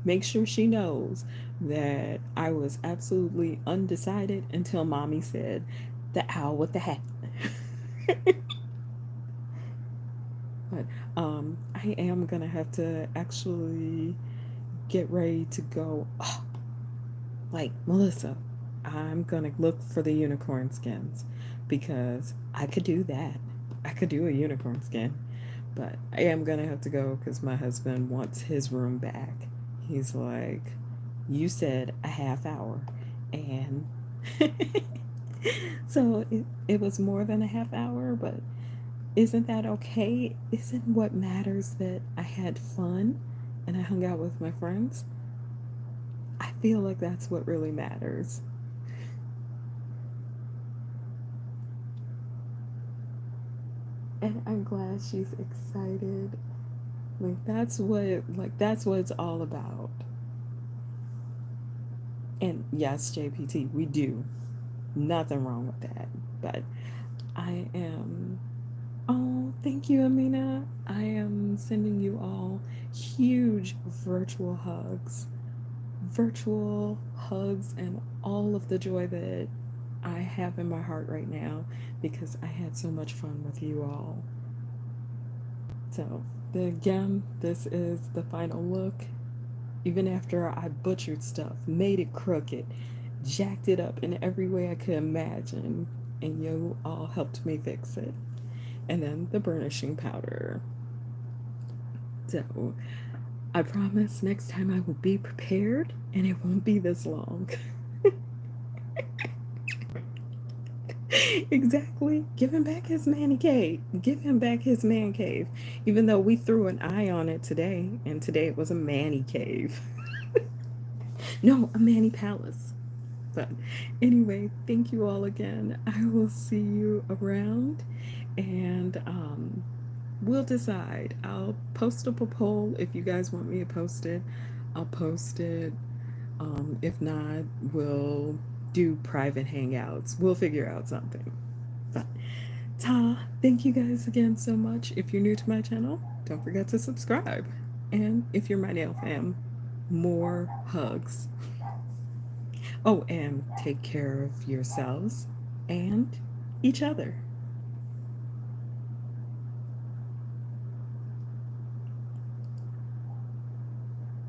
S1: Make sure she knows that I was absolutely undecided until mommy said the owl with the hat. But I am gonna have to actually get ready to go. Oh, like Melissa, I'm gonna look for the unicorn skins because I could do that. I could do a unicorn skin, but I am gonna have to go because my husband wants his room back. He's like, you said a half hour, and so it was more than a half hour, but isn't that okay? Isn't what matters that I had fun and I hung out with my friends? I feel like that's what really matters. And I'm glad she's excited. That's what it's all about. And yes, JPT, we do. Nothing wrong with that. But I am oh, thank you, Amina. I am sending you all huge virtual hugs. Virtual hugs and all of the joy that I have in my heart right now because I had so much fun with you all. So, again, this is the final look. Even after I butchered stuff, made it crooked, jacked it up in every way I could imagine, and you all helped me fix it. And then the burnishing powder. So, I promise next time I will be prepared and it won't be this long. Exactly. Give him back his manny cave. Give him back his man cave. Even though we threw an eye on it today, and today it was a manny cave. No, a manny palace. But anyway, thank you all again. I will see you around and we'll decide. I'll post up a poll if you guys want me to post it. I'll post it. If not, we'll do private hangouts. We'll figure out something. But thank you guys again so much. If you're new to my channel, don't forget to subscribe. And if you're my nail fam, more hugs. Oh, and take care of yourselves and each other.